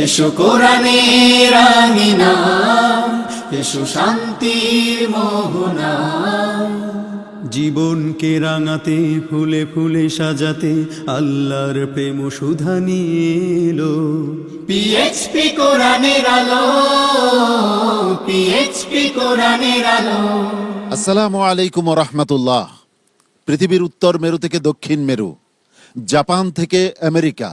এসো কোরআনের আঙিনা, এসো শান্তির মোহনা, জীবনকে রাঙাতে ফুলে ফুলে সাজাতে আল্লাহর প্রেম সুধা নিয়ে এলো পিএইচপি কোরআনের আলো, পিএইচপি কোরআনের আলো। আসসালামু আলাইকুম ওয়া রাহমাতুল্লাহ। পৃথিবীর উত্তর মেরু থেকে দক্ষিণ মেরু, জাপান থেকে আমেরিকা,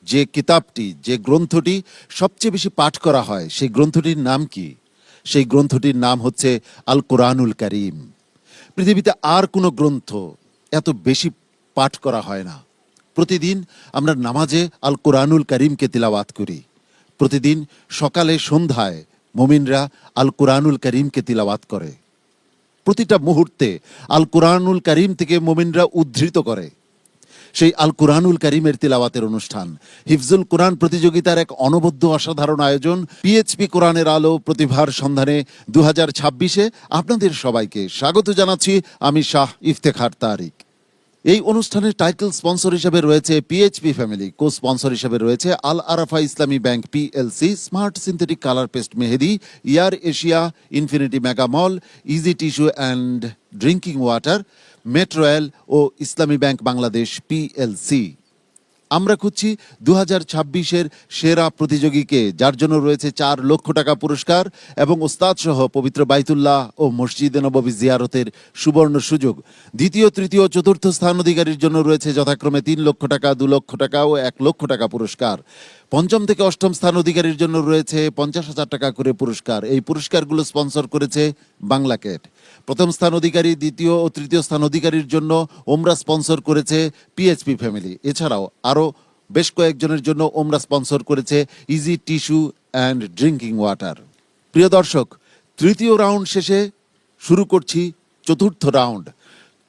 যে কিতাবটি, যে গ্রন্থটি সবচেয়ে বেশি পাঠ করা হয়, সেই গ্রন্থটির নাম কি? সেই গ্রন্থটির নাম হচ্ছে আল কোরআনুল কারীম। পৃথিবীতে আর কোনো গ্রন্থ এত বেশি পাঠ করা হয় না। প্রতিদিন আমরা নামাজে আল কোরআনুল কারীমকে তিলাওয়াত করি। প্রতিদিন সকালে সন্ধ্যায় মুমিনরা আল কোরআনুল কারীমকে তিলাওয়াত করে। প্রতিটা মুহূর্তে আল কোরআনুল কারীম থেকে মুমিনরা উদ্ধৃত করে। সেই আল কোরআনুল কারীমের তিলাওয়াতের অনুষ্ঠান হিফজুল কোরআন প্রতিযোগিতার এক অনবদ্য অসাধারণ আয়োজন পিএইচপি কোরআনের আলো প্রতিভার সন্ধানে 2026-এ আপনাদের সবাইকে স্বাগত জানাচ্ছি। আমি শাহ ইফতেখার তারিক। এই অনুষ্ঠানের টাইটেল স্পন্সর হিসেবে রয়েছে পিএইচপি ফ্যামিলি, কো স্পন্সর হিসেবে রয়েছে Al Arafa Islami bank PLC, smart synthetic colour paste Mehedi, ইয়ার Asia, infinity mega mall, easy tissue and drinking water, মেট্রোয়েল ও ইসলামী ব্যাংক বাংলাদেশ পিএলসি। আমরা খুঁজছি 2026-এর সেরা প্রতিযোগীকে, যার জন্য রয়েছে 4 লক্ষ টাকা পুরস্কার এবং ওস্তাদ সহ পবিত্র বাইতুল্লাহ ও মসজিদে নববী জিয়ারতের সুবর্ণ সুযোগ। দ্বিতীয়, তৃতীয়, চতুর্থ স্থান অধিকারীর জন্য রয়েছে যথাক্রমে 3 লক্ষ টাকা, 2 লক্ষ টাকা ও 1 লক্ষ টাকা পুরস্কার। পঞ্চম থেকে অষ্টম স্থান অধিকারীর জন্য রয়েছে 50,000 টাকা করে পুরস্কার। এই পুরস্কারগুলো স্পন্সর করেছে বাংলাকেট। প্রথম স্থান অধিকারী, দ্বিতীয় ও তৃতীয় স্থান অধিকারীর জন্য ওমরা স্পন্সর করেছে পিএইচপি ফ্যামিলি। এছাড়াও আরও বেশ কয়েকজনের জন্য ওমরা স্পন্সর করেছে easy tissue and drinking water. প্রিয় দর্শক, তৃতীয় রাউন্ড শেষে শুরু করছি চতুর্থ রাউন্ড।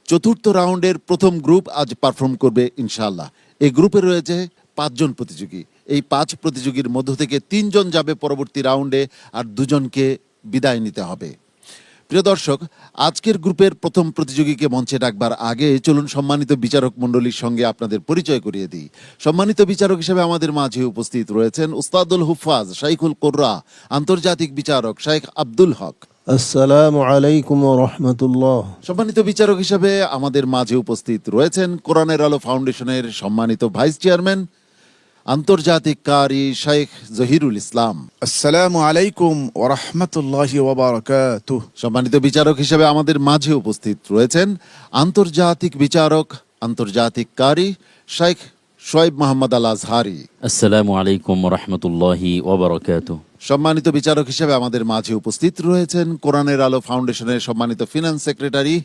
চতুর্থ রাউন্ডের প্রথম গ্রুপ আজ পারফর্ম করবে ইনশাআল্লাহ। এই গ্রুপে রয়েছে 5 জন প্রতিযোগী। এই 5 প্রতিযোগীর মধ্য থেকে 3 জন যাবে পরবর্তী রাউন্ডে, আর 2 জনকে বিদায় নিতে হবে। প্রিয় দর্শক, আজকের গ্রুপের প্রথম প্রতিযোগীকে মঞ্চে ডাকবার আগে চলুন সম্মানিত বিচারক মণ্ডলীর সঙ্গে আপনাদের পরিচয় করিয়ে দিই। সম্মানিত বিচারক হিসেবে আমাদের মাঝে উপস্থিত রয়েছেন উস্তাদুল হুফাজ শাইখুল কোররা, আন্তর্জাতিক বিচারক শাইখ আব্দুল হক। আসসালামু আলাইকুম ওয়া রাহমাতুল্লাহ। সম্মানিত বিচারক হিসেবে আমাদের মাঝে উপস্থিত রয়েছেন কোরআনের আলো ফাউন্ডেশনের সম্মানিত ভাইস চেয়ারম্যান, আন্তর্জাতিক কারি শাইখ জহিরুল ইসলাম। আসসালামু আলাইকুম ওয়া রাহমাতুল্লাহি ওয়া বারাকাতুহু। সম্মানিত বিচারক হিসেবে আমাদের মাঝে উপস্থিত রয়েছেন আন্তর্জাতিক বিচারক, আন্তর্জাতিক কারি শাইখ শোয়েব মোহাম্মদ আল আজহারি। আসসালামু আলাইকুম ওয়া রাহমাতুল্লাহি ওয়া বারাকাতুহু। সম্মানিত বিচারক হিসেবে আমাদের মাঝে উপস্থিত রয়েছেন কোরআনের আলো ফাউন্ডেশনের সম্মানিত ফিনান্স সেক্রেটারি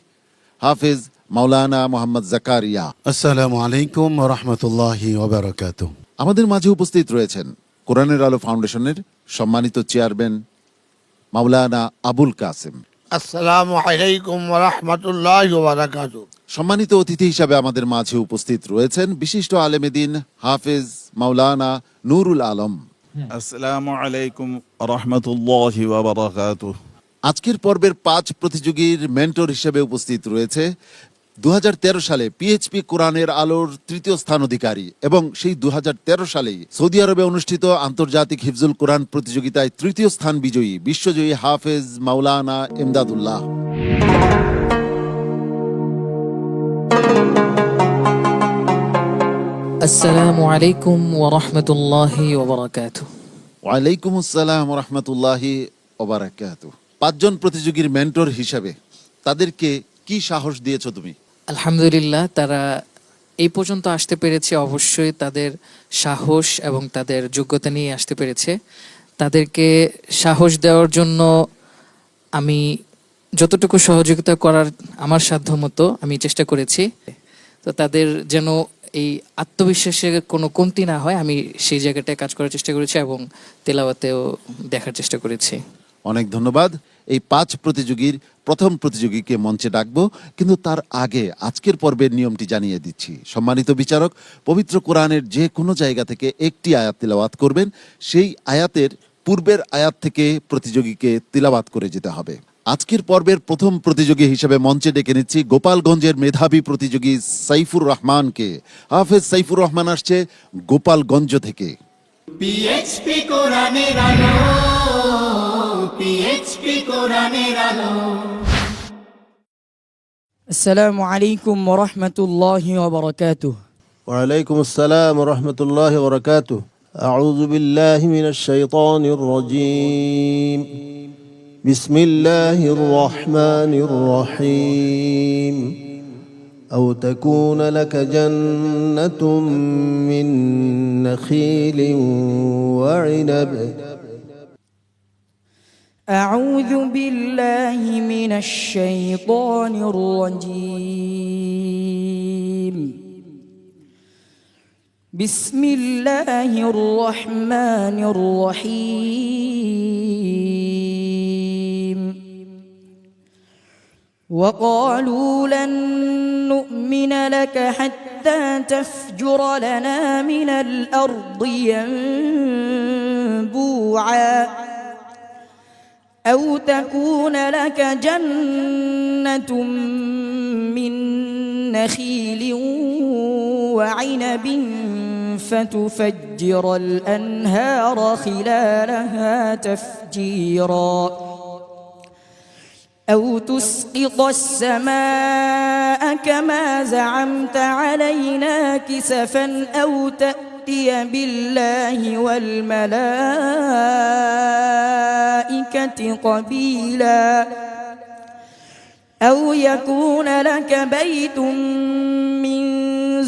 হাফিজ মাওলানা মোহাম্মদ জাকারিয়া। আসসালামু আলাইকুম ওয়া রাহমাতুল্লাহি ওয়া বারাকাতুহু। আমাদের মাঝে উপস্থিত রয়েছেন কোরআনের আলো ফাউন্ডেশনের সম্মানিত চেয়ারম্যান মাওলানা আবুল কাসেম। আসসালামু আলাইকুম ওয়া রাহমাতুল্লাহি ওয়া বারাকাতুহু। সম্মানিত অতিথি হিসাবে আমাদের মাঝে উপস্থিত রয়েছেন বিশিষ্ট আলেমে দ্বীন হাফিজ মাওলানা নুরুল আলম। আসসালামু আলাইকুম ওয়া রাহমাতুল্লাহি ওয়া বারাকাতুহু। আজকের পর্বের 5 প্রতিযোগীর মেন্টর হিসেবে উপস্থিত রয়েছে 2013 সালে পিএইচপি কোরআনের আলোর 3য় স্থান অধিকারী এবং সেই 2013 সালেই সৌদি আরবে অনুষ্ঠিত আন্তর্জাতিক হিফজুল কোরআন প্রতিযোগিতায় 3য় স্থান বিজয়ী বিশ্বজয়ী হাফেজ মাওলানা ইমদাদুল্লাহ। আসসালামু আলাইকুম ওয়া রাহমাতুল্লাহি ওয়া বারাকাতুহু। ওয়ালাইকুম আসসালাম ওয়া রাহমাতুল্লাহি ওয়া বারাকাতুহু। 5 জন প্রতিযোগীর মেন্টর হিসেবে তাদেরকে কি সাহস দিয়েছো তুমি? আলহামদুলিল্লাহ, তারা এই পর্যন্ত আসতে পেরেছে অবশ্যই তাদের সাহস এবং তাদের যোগ্যতা নিয়ে আসতে পেরেছে। তাদেরকে সাহস দেওয়ার জন্য আমি যতটুকু সহযোগিতা করার আমার সাধ্যমতো আমি চেষ্টা করেছি। তো তাদের যেন এই আত্মবিশ্বাসের কোনো কমতি না হয়, আমি সেই জায়গাটায় কাজ করার চেষ্টা করেছি এবং তেলাওয়াতেও দেখার চেষ্টা করেছি। অনেক ধন্যবাদ। এই 5 প্রতিযোগীর প্রথম প্রতিযোগীকে মঞ্চে ডাকবো, কিন্তু তার আগে আজকের পর্বের নিয়মটি জানিয়ে দিচ্ছি। সম্মানিত বিচারক, পবিত্র কোরআনের যে কোনো জায়গা থেকে একটি আয়াত তিলাওয়াত করবেন। সেই আয়াতের পূর্বের আয়াত থেকে প্রতিযোগীকে তিলাওয়াত করে যেতে হবে। আজকের পর্বের প্রথম প্রতিযোগী হিসেবে মঞ্চে ডেকে নিচ্ছি গোপালগঞ্জের মেধাবী প্রতিযোগী সাইফুর রহমানকে। হাফেজ সাইফুর রহমান আসছে গোপালগঞ্জ থেকে। পিএইচপি কোরআনের আলো, পিএইচপি কোরআনের আলো। السلام عليكم ورحمة الله وبركاته. وعليكم السلام ورحمة الله وبركاته. أعوذ بالله من الشيطان الرجيم. بسم الله الرحمن الرحيم. أو تكون لك جنة من نخيل وعنب. أعوذ بالله من الشيطان الرجيم. بسم الله الرحمن الرحيم. وقالوا لن نؤمن لك حتى تفجر لنا من الأرض ينبوعا أو تكون لك جنة من نخيل وعنب فتفجر الأنهار خلالها تفجيرا أو تسقط السماء كما زعمت علينا كسفا أو تأتي بالله والملائكة قبيلا أو يكون لك بيت من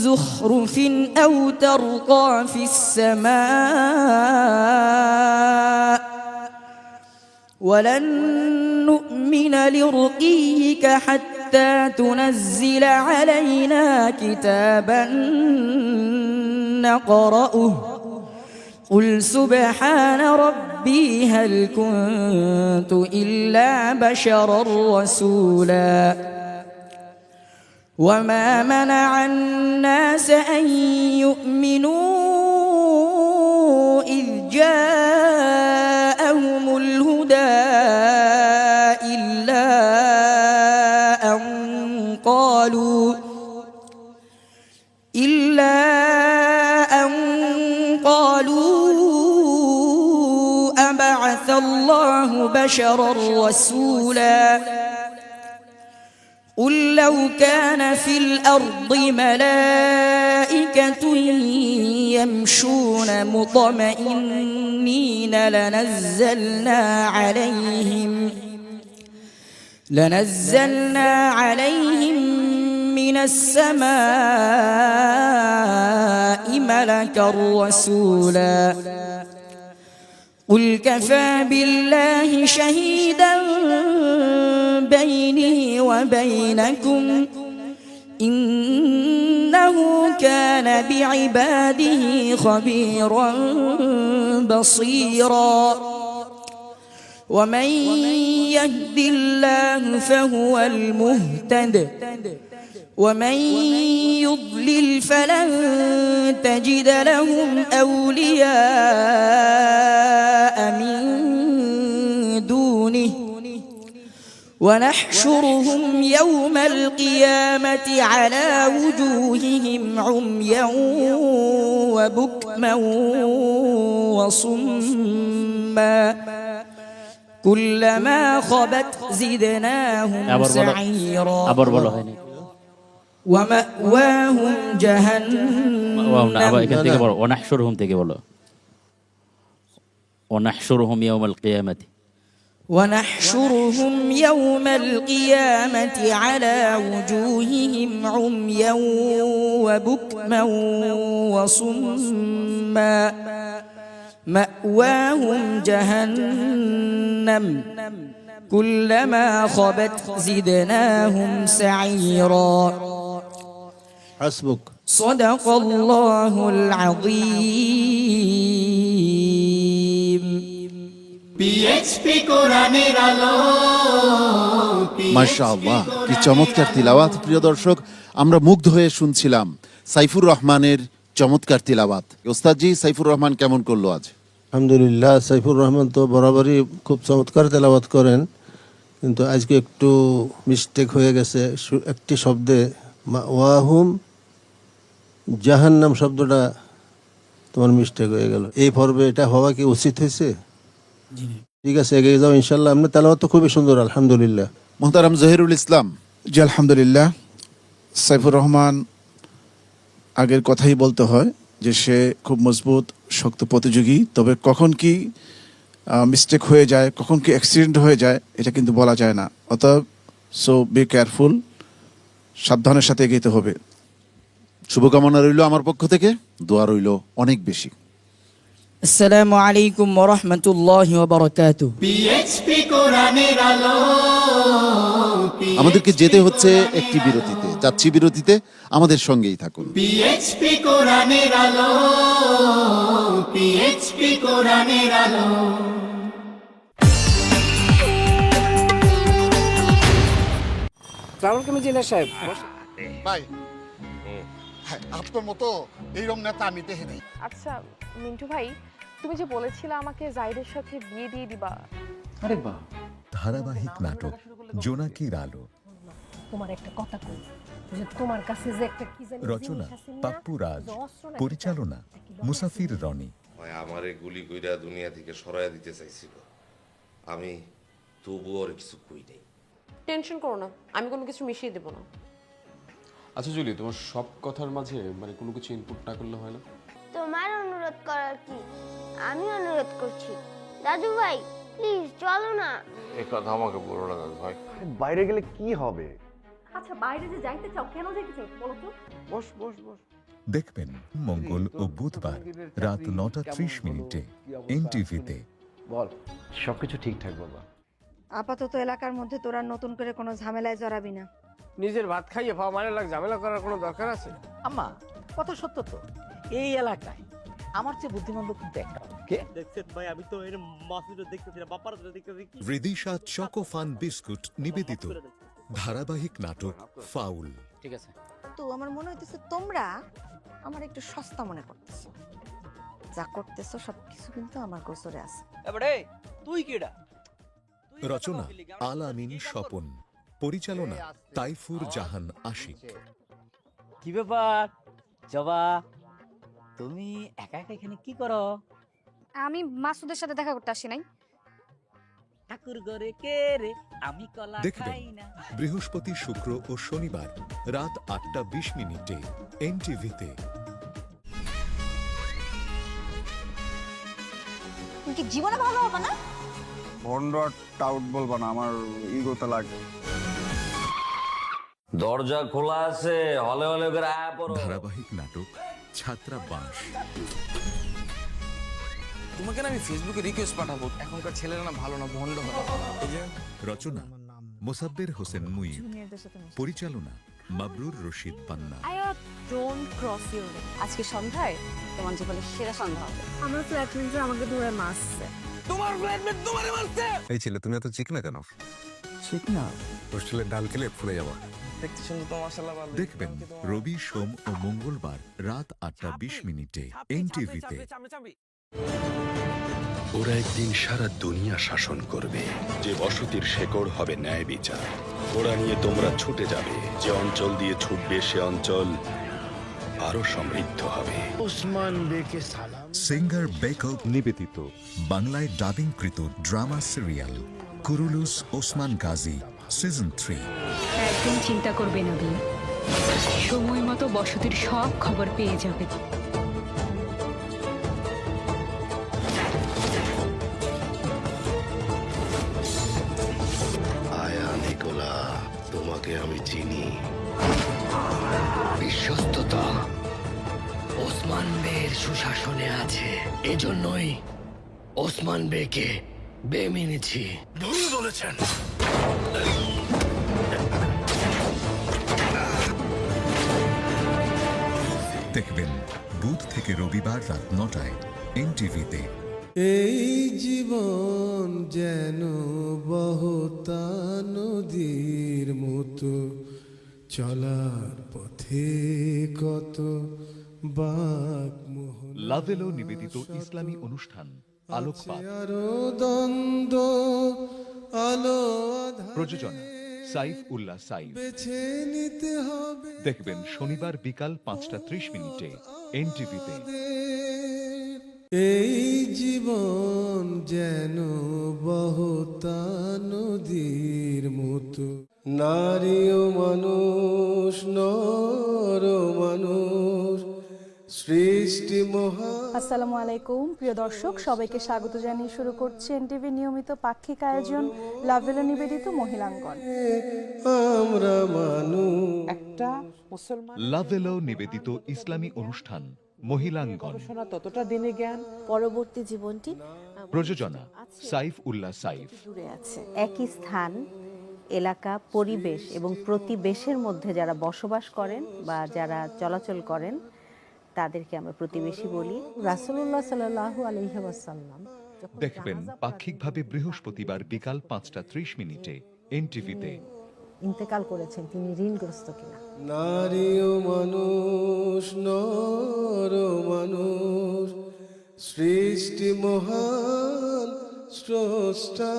زخرف أو ترقى في السماء ولن نؤمن لرقيك حتى تنزل علينا كتابا نقرأه قل سبحان ربي هل كنت إلا بشرا رسولا وما منع الناس أن يؤمنوا إذ جاءهم الهدى إلا أن قالوا أبعث الله بشرا رسولا قل لو كان في الأرض ملائكة يمشون مطمئنين لنزلنا عليهم من السماء ملكا رسولا قل كفى بالله شهيدا بيني وبينكم إنه كان بعباده خبيرا بصيرا ومن يهد الله فهو المهتد ومن يضلل فلن تجد لهم أولياء من دونه ونحشرهم يوم القيامة على وجوههم عميا وبكما وصما كلما خبت زدناهم سعيرا ومأواهم جهنم ونحشرهم يوم القيامة على وجوههم عميا وبكما وصما مأواهم جهنم كلما خبت زدناهم سعيرا حسبك. صدق الله العظيم. পিএইচপি কোরআনের আলো, মাশাআল্লাহ, কি চমৎকার তিলাওয়াত। প্রিয় দর্শক, আমরা মুগ্ধ হয়ে শুনছিলাম সাইফুর রহমানের চমৎকার তিলাওয়াত। ওস্তাদজি, সাইফুর রহমান কেমন করলো আজ? আলহামদুলিল্লাহ, সাইফুর রহমান তো বরাবরই খুব চমৎকার তেলাওয়াত করেন, কিন্তু আজকে একটু মিস্টেক হয়ে গেছে একটি শব্দে ওয়াহুম জাহান্নাম শব্দটা তোমার মিস্টেক হয়ে গেল। এই পর্বে এটা হওয়া কি উচিত হয়েছে? ঠিক আছে, এগিয়ে যাও ইনশাল্লাহ। আপনার তেলাওয়াত তো খুবই সুন্দর, আলহামদুলিল্লাহ। মোহতারাম জহিরুল ইসলাম। জি আলহামদুলিল্লাহ। সাইফুর রহমান আগের কথাই বলতে হয় যে সে খুব মজবুত শক্ত প্রতিযোগী, তবে কখন কি মিস্টেক হয়ে যায়, কখন কি অ্যাক্সিডেন্ট হয়ে যায় এটা কিন্তু বলা যায় না। অতএব সো বি কেয়ারফুল, সাবধানের সাথে এগিয়ে হবে। শুভকামনা রইল আমার পক্ষ থেকে, দোয়া রইল অনেক বেশি। আসসালামু আলাইকুম ওয়া রাহমাতুল্লাহি ওয়া বারাকাতুহু। পিএইচপি কোরআনের আলো আমাদেরকে যেতে হচ্ছে একটি বিরতিতে, যাচ্ছি বিরতিতে, আমাদের সঙ্গেই থাকুন। পিএইচপি কোরআনের আলো পিএইচপি কোরআনের আলো। ভাই আপনার মতো এইরকম নেতা আমি দেখি নাই। আচ্ছা মিন্টু ভাই, তুমি যে বলেছিলে আমাকে জাহিদের সাথে বিয়ে দিয়ে দিবা। ধারাবাহিক নাটক জোনাকির আলো, তোমার একটা কথা কই, যে তোমার কাছে যে একটা কি জানি রচনা পাপ্পু রাজ, পরিচালনা মুসাফির রনি। আমারে গুলি কইরা দুনিয়া থেকে সরাইয়া দিতে চাইছিল, আমি তবুও আর কিছু কই নাই। টেনশন করো না, আমি কোনো কিছু মিশিয়ে দেব না। আচ্ছা জুলি, তোমার সব কথার মাঝে মানে কোনো কিছু ইনপুট না করলে হয় না? তোমার অনুরোধ করার কি, আমি অনুরোধ করছি। দাদু ভাই প্লিজ চলো না। এই কথা আমাকে বলো না দাদু ভাই। বাইরে গেলে কি হবে? আচ্ছা বাইরে যে যাইতে চাও, কেন যাইতে চাও বলো তো? বস বস বস। দেখবেন মঙ্গল ও বুধবার রাত 9:30 এনটিভিতে। বল, সবকিছু ঠিকঠাক বাবা। আপাতত এলাকার মধ্যে তোরা নতুন করে কোনো ঝামেলায় জড়াবি না। নিজের ভাত খাইয়ে পাওয়া মানে লাগ ঝামেলা করার কোনো দরকার আছে? আম্মা কথা সত্য তো, এই এলাকায় আমার চেয়ে বুদ্ধিমান লোক কিন্তু একটা। কে দেখছেন ভাই? আমি তো এর মাসুদে দেখতেছি না, বাপার দেখতেছি। রিদিশা চকোফান বিস্কুট নিবেদিত ধারাবাহিক নাটক ফাউল। ঠিক আছে, তো আমার মনে হইতেছে তোমরা আমার একটু সস্তা মনে করতেছো। যা করতেছো সবকিছু কিন্তু আমার গোসরে আছে। এবারে তুই কিডা? রচনা আল আমিন স্বপন, পরিচালনা তাইফুর জাহান আশিক। কি ব্যাপার জবা, তুমি একা একা এখানে কি করো? আমি মাসুদের সাথে দেখা করতে আসি নাই। ঠাকুর ঘরে কে রে, আমি কলা দেখবেন বৃহস্পতি, শুক্র ও শনিবার রাত 8:20 এনটিভিতে। তুমি কি জীবনে ভালো হবে না? ভন্ডর টাউট বলবা না, আমার ইগোতে লাগে। দরজা খোলা আছে, হলে হলে করে আয়া পড়ো। ধারাবাহিক নাটক ছাত্রাবাস। তোমাকে না আমি ফেসবুকে রিকোয়েস্ট পাঠাবো, এখনকার ছেলেরা না ভালো না, ভন্ড হয়। রচনা মোসাব্বের হোসেন মুইব, পরিচালনা Mabrur Rashid Panna. Don't cross your limit. আজকে সন্ধ্যায় তোমার জীবনের সেরা সন্ধ্যা হবে। আমার ফ্ল্যাটমেট আমাকে ধরে মারছে। তোমার ফ্ল্যাটমেট তোমারে মারছে? এই ছেলে, তুমি এত চিকনা কেন? চিকনা? হোস্টেলের ডাল খেলে ফুলে যাবা। দেখতে শুনতে তো মাশাআল্লাহ ভালো। দেখবেন রবি, সোম ও মঙ্গলবার রাত 8:20 এনটিভিতে। ওরা একদিন সারা দুনিয়া শাসন করবে, যে বসতির শেকড় হবে ন্যায় বিচার। ওরা নিয়ে তোমরা ছুটে যাবে, যে অঞ্চল দিয়ে ছুটবে সে অঞ্চল আরো সমৃদ্ধ হবে। ওসমান বেকে সালাম। সিঙ্গার বেকল নিবেদিত বাংলায় ডাবিংকৃত drama serial Kurulus Osman Ghazi season 3। একদম চিন্তা করবে না বিয়ে, সময় মতো বসতির সব খবর পেয়ে যাবে। আয়া নিকোলা, তোমাকে আমি চিনি। বিশ্বস্ততা ওসমান বের সুশাসনে আছে, এজন্যই ওসমান বেকে বে মেনেছি। ভুল বলেছেন। দেখবেন বুধ থেকে রবিবার রাত 9টায় এনটিভিতে। এই জীবন যেন বহতা নদীর মতো, চলার পথে কত বাক মোহন। লাভেলো নিবেদিত ইসলামী অনুষ্ঠান আলোকপাত। আরো দ্বন্দ্ব প্রযোজনা সাইফ উল্লাহ সাইফ। দেখবেন শনিবার বিকাল 5:30 এনটিভিতে। এই জীবন যেন বহতা নদীর মতো, নারী ও মানুষ, নর ও মানুষ, সৃষ্টি মহা। আসসালামু আলাইকুম প্রিয় দর্শক, সবাইকে স্বাগত জানিয়ে শুরু করছি এনটিভি নিয়মিত পাক্ষিক আয়োজন লাভেলো নিবেদিত মহিলাঙ্গন। আমরা মানুষ একটা মুসলমান লাভেলো নিবেদিত ইসলামী অনুষ্ঠান মহিলাঙ্গন। ততটা দিনে জ্ঞান, পরবর্তী জীবনটি প্রযোজনা সাইফ উল্লাহ সাইফ। দূরে আছে। একই স্থান, এলাকা, পরিবেশ এবং প্রতিবেশের মধ্যে যারা বসবাস করেন বা যারা চলাচল করেন তাদেরকে আমরা প্রতিবেশী বলি। রাসূলুল্লাহ সাল্লাল্লাহু আলাইহি ওয়াসাল্লাম দেখবেন পাক্ষিকভাবে বৃহস্পতিবার বিকাল 5:30 এনটিভিতে। ইন্তেকাল করেছেন, তিনি ঋণগ্রস্ত কিনা। নারী ও মানুষ, নর ও মানুষ, সৃষ্টি মহান স্রষ্টা।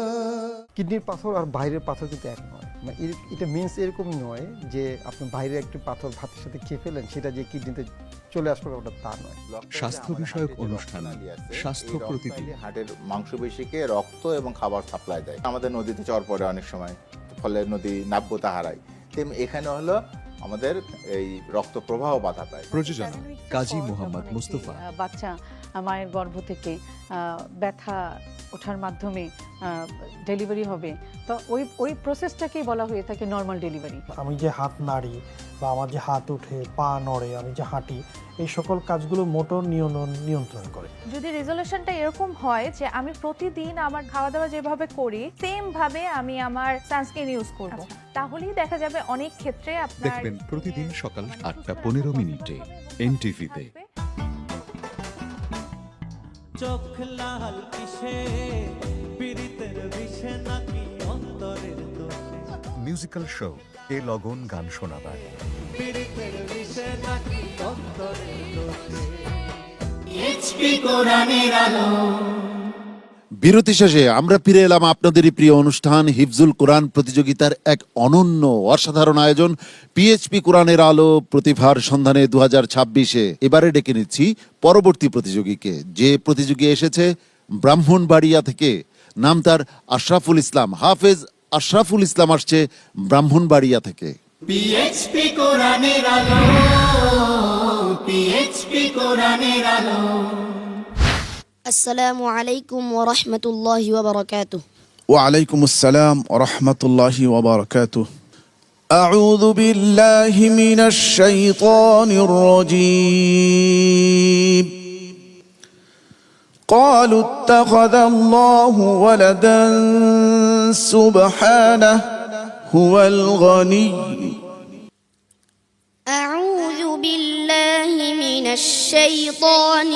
কিডনির পাথর আর বাইরের পাথর কিন্তু এক নয়। মানে এটা মিনস এরকম নয় যে আপনি বাইরে একটি পাথর ভাতের সাথে খেয়ে ফেলেন সেটা যে কিডনিতে চলে আসবে ওটা তা নয়। স্বাস্থ্য বিষয়ক অনুষ্ঠান স্বাস্থ্য প্রতিদিন। হার্টের মাংসপেশিকে রক্ত এবং খাবার সাপ্লাই দেয়। আমাদের নদীতে চর পড়ে অনেক সময়, ফলে নদী নাব্যতা হারায়। তেমনি এখানে হলো আমাদের এই রক্ত প্রবাহ বাধা পায়। প্রযোজনা কাজী মোহাম্মদ মুস্তফা। বাচ্চা মায়ের গর্ভ থেকে ব্যথা ওঠার মাধ্যমে ডেলিভারি হবে, তো ওই প্রসেসটাকেই বলা হয়ে থাকে নর্মাল ডেলিভারি। আমি যে হাত নাড়ি বা আমার যে হাত ওঠে, পা নড়ে, আমি যে হাঁটি, এই সকল কাজগুলো মোটর নিয়ন্ত্রণ করে। যদি রেজলিউশনটা এরকম হয় যে আমি প্রতিদিন আমার খাওয়া দাওয়া যেভাবে করি সেম ভাবে আমি আমার সানস্ক্রিন ইউজ করব, তাহলেই দেখা যাবে অনেক ক্ষেত্রে আপনার দেখবেন প্রতিদিন সকাল 8:15 এনটিভিতে। চোখ লাল কিসে, পীড়িতের বিষে নাকি অন্তরের দোষে। মিউজিক্যাল শো এ লগন গান শোনাবার। পীড়িতের বিষে নাকি অন্তরের দোষে। এইচপি কোরআনের আলো। বিরতি শেষে আমরা ফিরে এলাম আপনাদেরই প্রিয় অনুষ্ঠান হিফজুল কোরআন প্রতিযোগিতার এক অনন্য অসাধারণ আয়োজন পিএইচপি কোরআনের আলো প্রতিভার সন্ধানে 2026-এ। এবারে ডেকে নিচ্ছি পরবর্তী প্রতিযোগীকে। যে প্রতিযোগী এসেছে ব্রাহ্মণবাড়িয়া থেকে, নাম তার আশরাফুল ইসলাম। হাফেজ আশরাফুল ইসলাম আসছে ব্রাহ্মণবাড়িয়া থেকে। পিএইচপি কোরআনের আলো, পিএইচপি কোরআনের আলো। আসসালামু আলাইকুম ওয়া রাহমাতুল্লাহি ওয়া বারাকাতুহু। ওয়া আলাইকুম আসসালাম ওয়া রাহমাতুল্লাহি ওয়া বারাকাতুহু। আউযু বিল্লাহি মিনাশ শাইতানির রাজীম। قالوا اتخذ الله ولدا سبحانه هو الغني. أعوذ بالله من الشيطان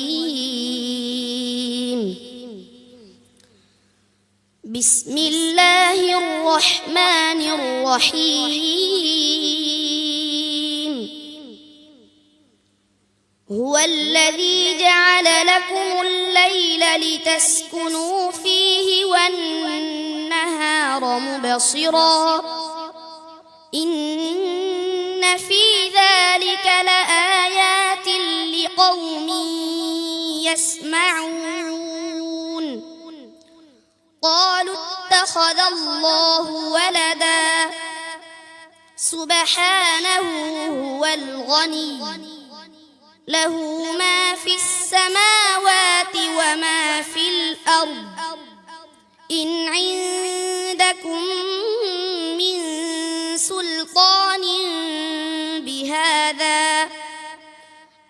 الرجيم. بسم الله الرحمن الرحيم. هو الذي جعل لكم الليل لتسكنوا فيه والنهار مبصرا إن في ذلك لآيات لقوم يسمعون. قالوا اتخذ الله ولدا سبحانه هو الغني له ما في السماوات وما في الأرض إن عندكم من سلطان بهذا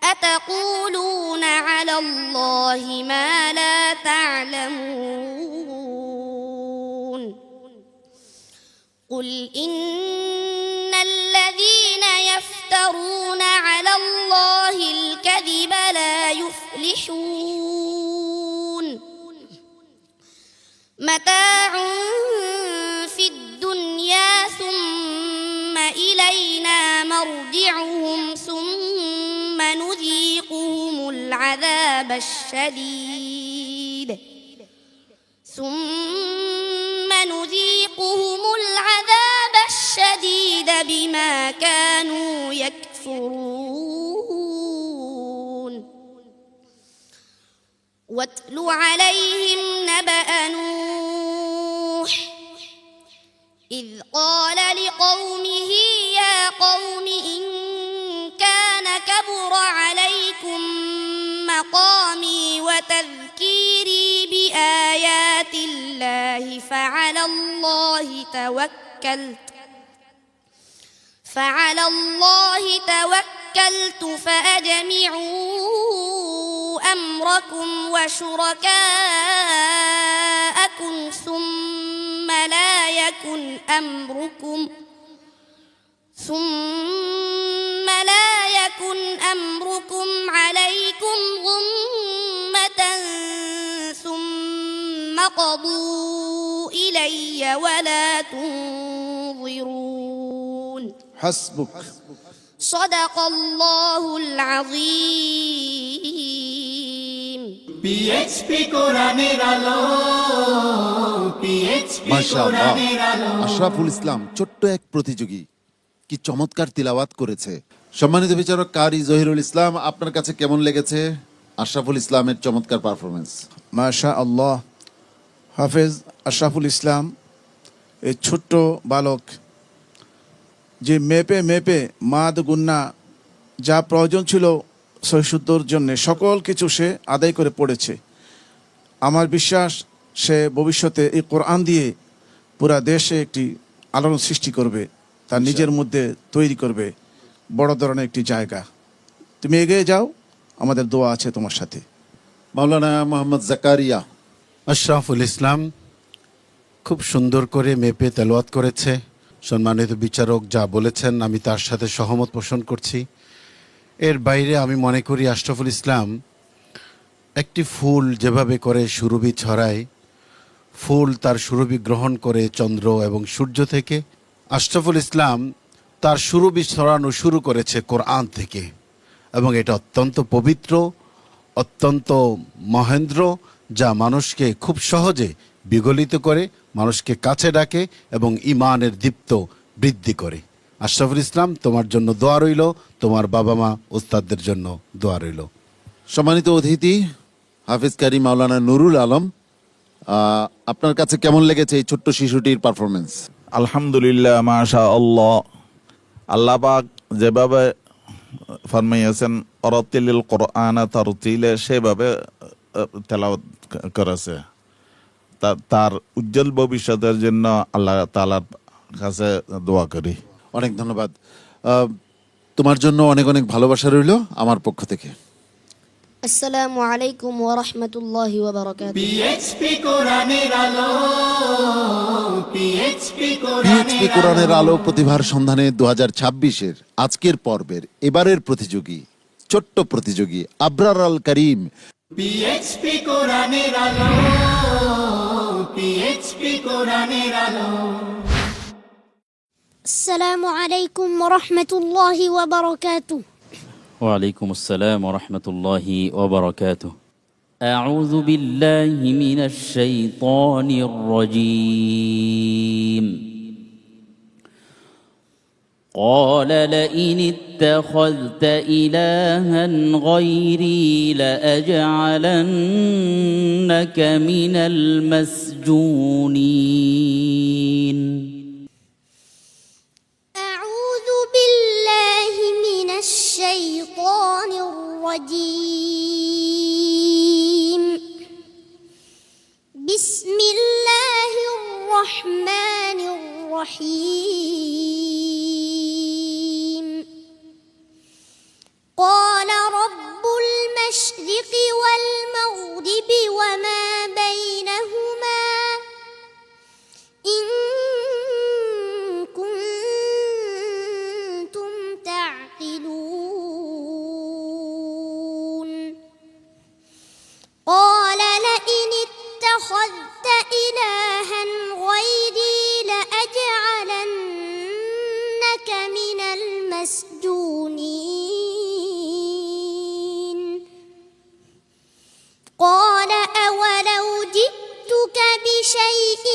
أتقولون على الله ما لا تعلمون. قل إن الذين يفترون على الله الكذب لا يفلحون. متاع في الدنيا ثم إلينا مرجعهم ثم نذيقهم العذاب الشديد ثم نذيقهم العذاب الشديد بما كانوا يكفرون واتل عليهم نبأ نوح إذ قال لقومه يا قوم إن كان كبر عليكم مقامي وتذكيري بآيات الله فعلى الله توكلت فأجمعوا أمركم وشركاءكم ثم لا يكن أمركم عليكم غمة ثم قضوا إلي ولا تنظرون حسبك صدق الله العظيم পিএইচপি কোরআনের আলো পিএইচপি মাশাআল্লাহ। কোরআনের আলো আশরাফুল ইসলাম ছোট্ট এক প্রতিযোগী, কি চমৎকার তিলাওয়াত করেছে। সম্মানিত বিচারক কারি জহিরুল ইসলাম, আপনার কাছে কেমন লেগেছে আশরাফুল ইসলামের চমৎকার পারফরমেন্স? মাশা আল্লাহ। হাফেজ আশরাফুল ইসলাম এই ছোট্ট বালক যে মেপে মাদ গুন্না যা প্রয়োজন ছিল সহিশুদ্ধর জন্য সকল কিছু সে আদায় করে পড়েছে। আমার বিশ্বাস সে ভবিষ্যতে এই কোরআন দিয়ে পুরা দেশে একটি আলোড়ন সৃষ্টি করবে, তার নিজের মধ্যে তৈরি করবে বড় ধরনের একটি জায়গা। তুমি এগিয়ে যাও, আমাদের দোয়া আছে তোমার সাথে। মাওলানা মোহাম্মদ জাকারিয়া। আশরাফুল ইসলাম খুব সুন্দর করে মেপে তেলাওয়াত করেছে। সম্মানিত বিচারক যা বলেছেন আমি তার সাথে সহমত পোষণ করছি। এর বাইরে আমি মনে করি আশরাফুল ইসলাম একটি ফুল যেভাবে করে সুরভি ছড়ায়, ফুল তার সুরভি গ্রহণ করে চন্দ্র এবং সূর্য থেকে, আশরাফুল ইসলাম তার সুরভি ছড়ানো শুরু করেছে কোরআন থেকে, এবং এটা অত্যন্ত পবিত্র, অত্যন্ত মহেন্দ্র, যা মানুষকে খুব সহজে বিগলিত করে, মানুষকে কাছে ডাকে এবং ঈমানের দীপ্ত বৃদ্ধি করে। আশরাফুল ইসলাম, তোমার জন্য দোয়া রইল, তোমার বাবা মা ওস্তাদদের জন্য দোয়া রইল। সম্মানিত অতিথি হাফিজ কারি মাওলানা নুরুল আলম, আপনার কাছে কেমন লেগেছে এই ছোট্ট শিশুটির পারফরমেন্স? আলহামদুলিল্লাহ, মাশা আল্লাহ। আল্লাহ পাক যেভাবে ফরমাইয়াছেন অরতিলিল কোরআন তারতিলে, সেভাবে তেলাওয়াত করেছে। তার উজ্জ্বল ভবিষ্যতের জন্য আল্লাহ তাআলার কাছে দোয়া করি। অনেক ধন্যবাদ। তোমার জন্য অনেক অনেক ভালোবাসা রইল আমার পক্ষ থেকে। আসসালামু আলাইকুম ওয়া রাহমাতুল্লাহি ওয়া বারাকাতুহু। পিএইচপি কোরআনের আলো পিএইচপি পিএইচপি কোরআনের আলো প্রতিভার সন্ধানে 2026-এর আজকের পর্বের এবারের প্রতিযোগী, ছোট্ট প্রতিযোগী আবরার আল করিম। পিএইচপি কোরআনের আলো পিএইচপি কোরআনের আলো। আসসালামু আলাইকুম ওয়া রাহমাতুল্লাহি ওয়া বারাকাতুহু। وعليكم السلام ورحمة الله وبركاته. أعوذ بالله من الشيطان الرجيم. قال لئن اتخذت إلها غيري لأجعلنك من المسجونين. الشيطان الرجيم. بسم الله الرحمن الرحيم. قال رب المشرق والمغرب وما بينهما إن كنتم تعقلون. قال لئن اتخذت إلها غيري لأجعلنك من المسجونين. قال أولو جئتك بشيء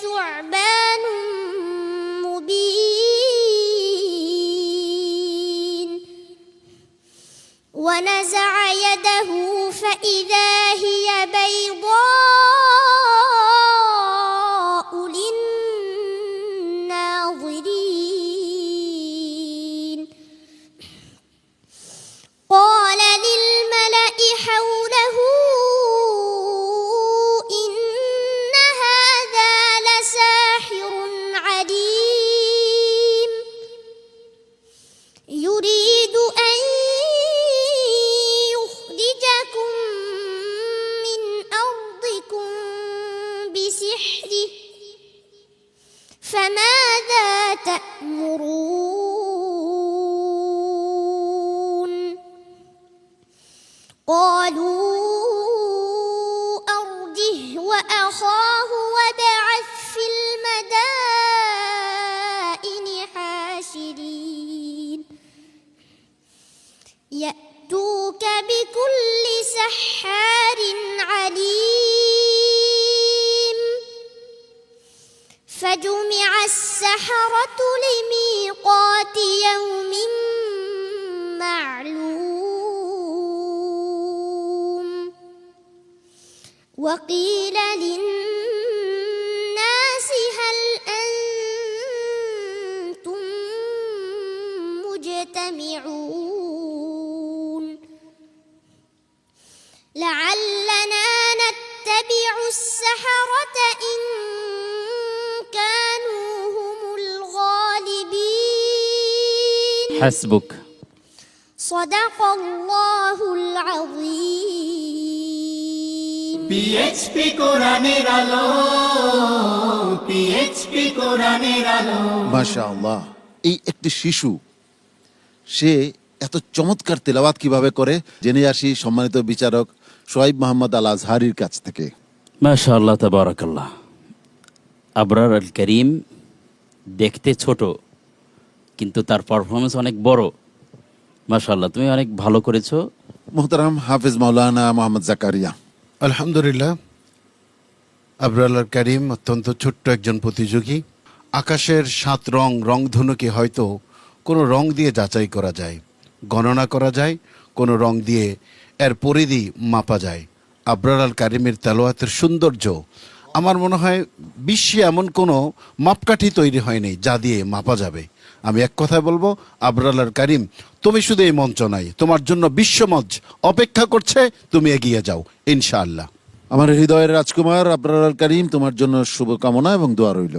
ثعبان مبين ونزع يده فإذا هي بيضاء للناظرين قال للملأ حوله إن هذا لساحر عليم يريد أن يخرجكم من أرضكم بسحره فماذا تأمرون قالوا أرجه وأخاه وابعث في المدائن حاشرين يأتوك بكل سحار عليم فجمع السحرة لميقات يوم معلوم وقيل للناس هل أنتم مجتمعون لعلنا نتبع السحرة إن كانوا هم الغالبين حسبك صدق الله العظيم পিএইচপি কোরআনের আলো, পিএইচপি কোরআনের আলো। মাশাআল্লাহ, এই একটি শিশু, সে এত চমৎকার তেলাওয়াত কিভাবে করে জেনে আসি সম্মানিত বিচারক সোহাইব মোহাম্মদ আল আজহারির কাছ থেকে। মাশাআল্লাহ তাবারাকাল্লাহ। আবরার আল করিম দেখতে ছোট কিন্তু তার পারফরমেন্স অনেক বড়। মাশাআল্লাহ, তুমি অনেক ভালো করেছো। মোহতারাম হাফিজ মাওলানা মোহাম্মদ জাকারিয়া। আলহামদুলিল্লাহ, আবরার আল করিম অত্যন্ত ছোট্ট একজন প্রতিযোগী। আকাশের 7 রংধনুকে হয়তো কোনো রং দিয়ে যাচাই করা যায়, গণনা করা যায়, কোনো রং দিয়ে এর পরিধি মাপা যায়। আবরার আল করিমের তেলাওয়াতের সৌন্দর্য, আমার মনে হয় বিশ্বে এমন কোনো মাপকাঠি তৈরি হয়নি যা দিয়ে মাপা যাবে। আমি এক কথায় বলবো, আবরার আল করিম, তুমি শুধু এই মঞ্চ নাই, তোমার জন্য বিশ্বমঞ্চ অপেক্ষা করছে, তুমি এগিয়ে যাও ইনশাআল্লাহ। আমার হৃদয়ের রাজকুমার আবরার আল করিম, তোমার জন্য শুভকামনা এবং দোয়া রইল।